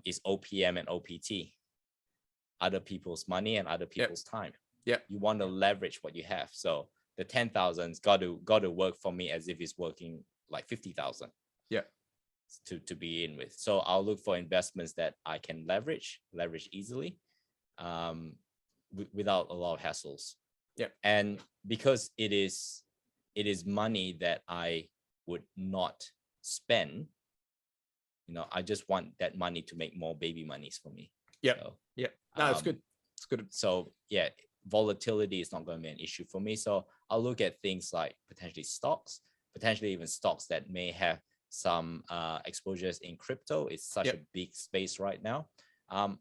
is OPM and OPT, other people's money and other people's time. Yeah, you want to leverage what you have. So the 10,000's got to work for me as if it's working like 50,000. Yeah, to be in with. So I'll look for investments that I can leverage easily, without a lot of hassles. Yeah, and because it is money that I would not spend. I just want that money to make more baby monies for me. Yeah. So, yeah. No, it's good. It's good. So yeah, volatility is not going to be an issue for me. So I'll look at things like potentially stocks, potentially even stocks that may have some exposures in crypto. It's such a big space right now.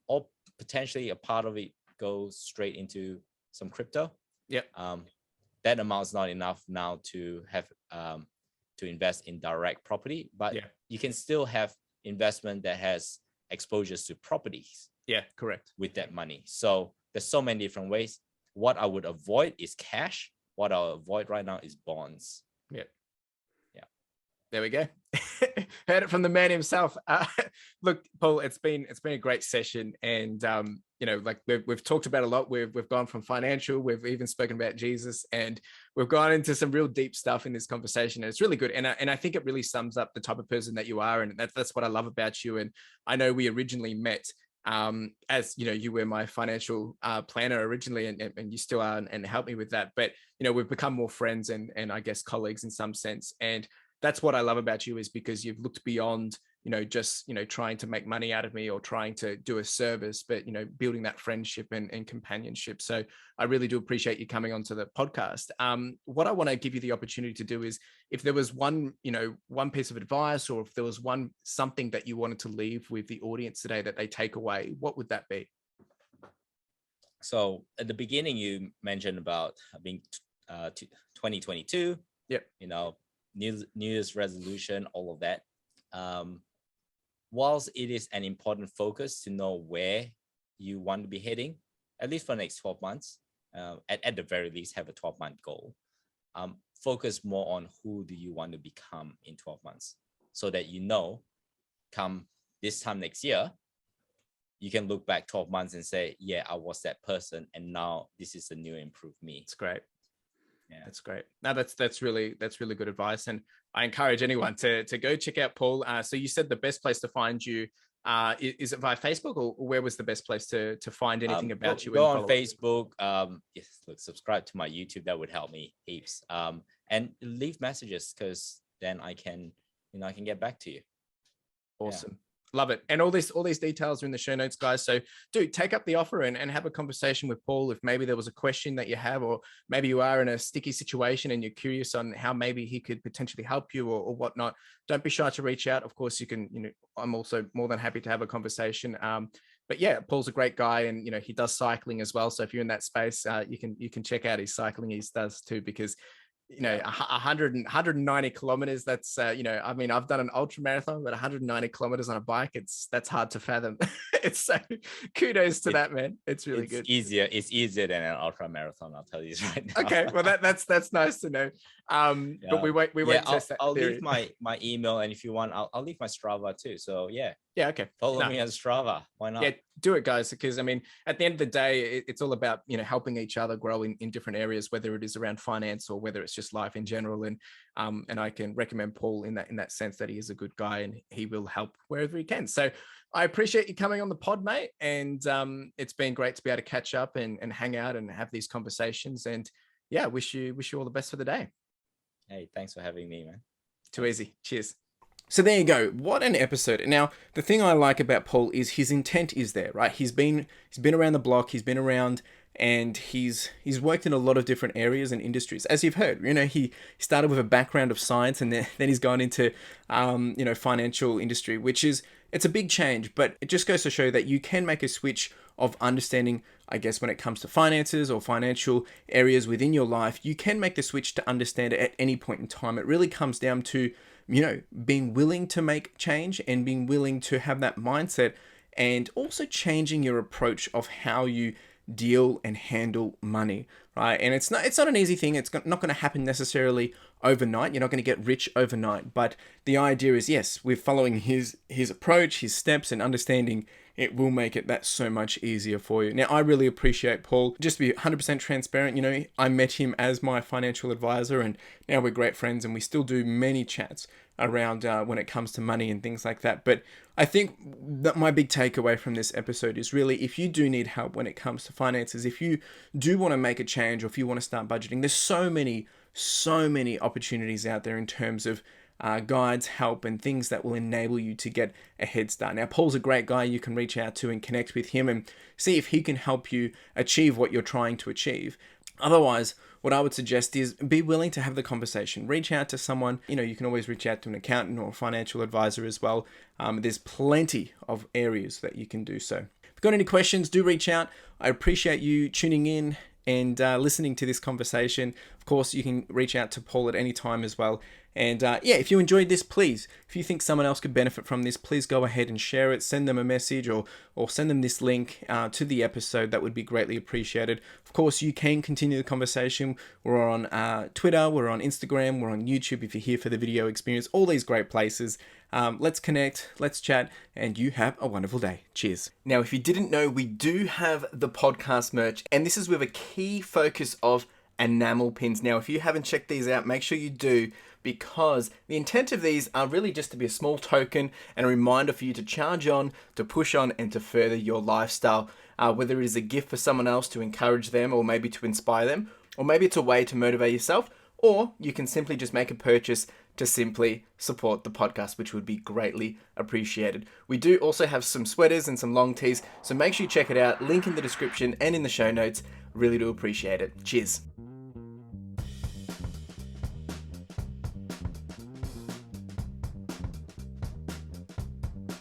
Or potentially a part of it goes straight into some crypto. Yeah. That amount's not enough now to have to invest in direct property, but you can still have investment that has exposures to properties. Yeah, correct. With that money. So there's so many different ways. What I would avoid is cash. What I'll avoid right now is bonds. Yeah. Yeah. There we go. Heard it from the man himself. Look, Paul, it's been a great session, and like we've talked about a lot. We've gone from financial, we've even spoken about Jesus, and we've gone into some real deep stuff in this conversation. And it's really good, and I think it really sums up the type of person that you are, and that's what I love about you. And I know we originally met as you were my financial planner originally, and you still are, and helped me with that. But we've become more friends and I guess colleagues in some sense. And that's what I love about you, is because you've looked beyond just, trying to make money out of me or trying to do a service, but, building that friendship and companionship. So I really do appreciate you coming onto the podcast. What I want to give you the opportunity to do is, if there was one piece of advice, or if there was something that you wanted to leave with the audience today that they take away, what would that be? So at the beginning, you mentioned about being 2022. Yep. New Year's resolution, all of that. Whilst it is an important focus to know where you want to be heading, at least for the next 12 months, at the very least, have a 12-month goal. Focus more on who do you want to become in 12 months, so that come this time next year, you can look back 12 months and say, yeah, I was that person, and now this is the new improved me. It's great. Yeah, that's great. Now that's really good advice, and I encourage anyone to go check out Paul. So you said the best place to find you is it via Facebook, or where was the best place to find anything about you? Go on Facebook. Yes, look, subscribe to my YouTube. That would help me heaps. And leave messages, because then I can get back to you. Awesome. Yeah. Love it. And all these details are in the show notes, guys. So do take up the offer and have a conversation with Paul. If maybe there was a question that you have, or maybe you are in a sticky situation and you're curious on how maybe he could potentially help you or whatnot, don't be shy to reach out. Of course, you can, I'm also more than happy to have a conversation. But yeah, Paul's a great guy, and he does cycling as well. So if you're in that space, you can check out his cycling he does too, because 190 kilometers. That's, I mean, I've done an ultra marathon, but 190 kilometers on a bike, that's hard to fathom. It's so kudos to that, man. It's really good. It's easier than an ultra marathon. I'll tell you right now. Okay. Well, that's nice to know. But we won't test that. I'll leave my email. And if you want, I'll leave my Strava too. So yeah. Yeah. Okay. Follow me on Strava. Why not? Yeah, do it, guys. Because I mean, at the end of the day, it's all about, helping each other grow in different areas, whether it is around finance or whether it's just life in general. And I can recommend Paul in that sense, that he is a good guy and he will help wherever he can. So I appreciate you coming on the pod, mate. And it's been great to be able to catch up and hang out and have these conversations. And yeah, wish you all the best for the day. Hey, thanks for having me, man. Too easy. Cheers. So there you go. What an episode. Now, the thing I like about Paul is his intent is there, right? He's been around the block, he's been around, and he's worked in a lot of different areas and industries. As you've heard, he started with a background of science, and then he's gone into financial industry, which is, it's a big change, but it just goes to show that you can make a switch of understanding, I guess, when it comes to finances or financial areas within your life. You can make the switch to understand it at any point in time. It really comes down to, being willing to make change and being willing to have that mindset, and also changing your approach of how you deal and handle money, right? And it's not an easy thing. It's not going to happen necessarily overnight. You're not going to get rich overnight, but the idea is, yes, we're following his approach, his steps, and understanding it will make it that so much easier for you. Now, I really appreciate Paul. Just to be 100% transparent, I met him as my financial advisor, and now we're great friends, and we still do many chats around when it comes to money and things like that. But I think that my big takeaway from this episode is really, if you do need help when it comes to finances, if you do want to make a change, or if you want to start budgeting, there's so many opportunities out there in terms of guides, help, and things that will enable you to get a head start. Now, Paul's a great guy. You can reach out to and connect with him and see if he can help you achieve what you're trying to achieve. Otherwise, what I would suggest is be willing to have the conversation. Reach out to someone. You can always reach out to an accountant or a financial advisor as well. There's plenty of areas that you can do so. If you've got any questions, do reach out. I appreciate you tuning in and listening to this conversation. Of course, you can reach out to Paul at any time as well. And if you enjoyed this, please, if you think someone else could benefit from this, please go ahead and share it. Send them a message or send them this link to the episode. That would be greatly appreciated. Of course, you can continue the conversation. We're on Twitter, we're on Instagram, we're on YouTube if you're here for the video experience, all these great places. Let's connect, let's chat, and you have a wonderful day. Cheers. Now, if you didn't know, we do have the podcast merch, and this is with a key focus of enamel pins. Now, if you haven't checked these out, make sure you do, because the intent of these are really just to be a small token and a reminder for you to charge on, to push on, and to further your lifestyle. Whether it is a gift for someone else to encourage them, or maybe to inspire them, or maybe it's a way to motivate yourself, or you can simply just make a purchase to simply support the podcast, which would be greatly appreciated. We do also have some sweaters and some long tees, so make sure you check it out. Link in the description and in the show notes. Really do appreciate it. Cheers.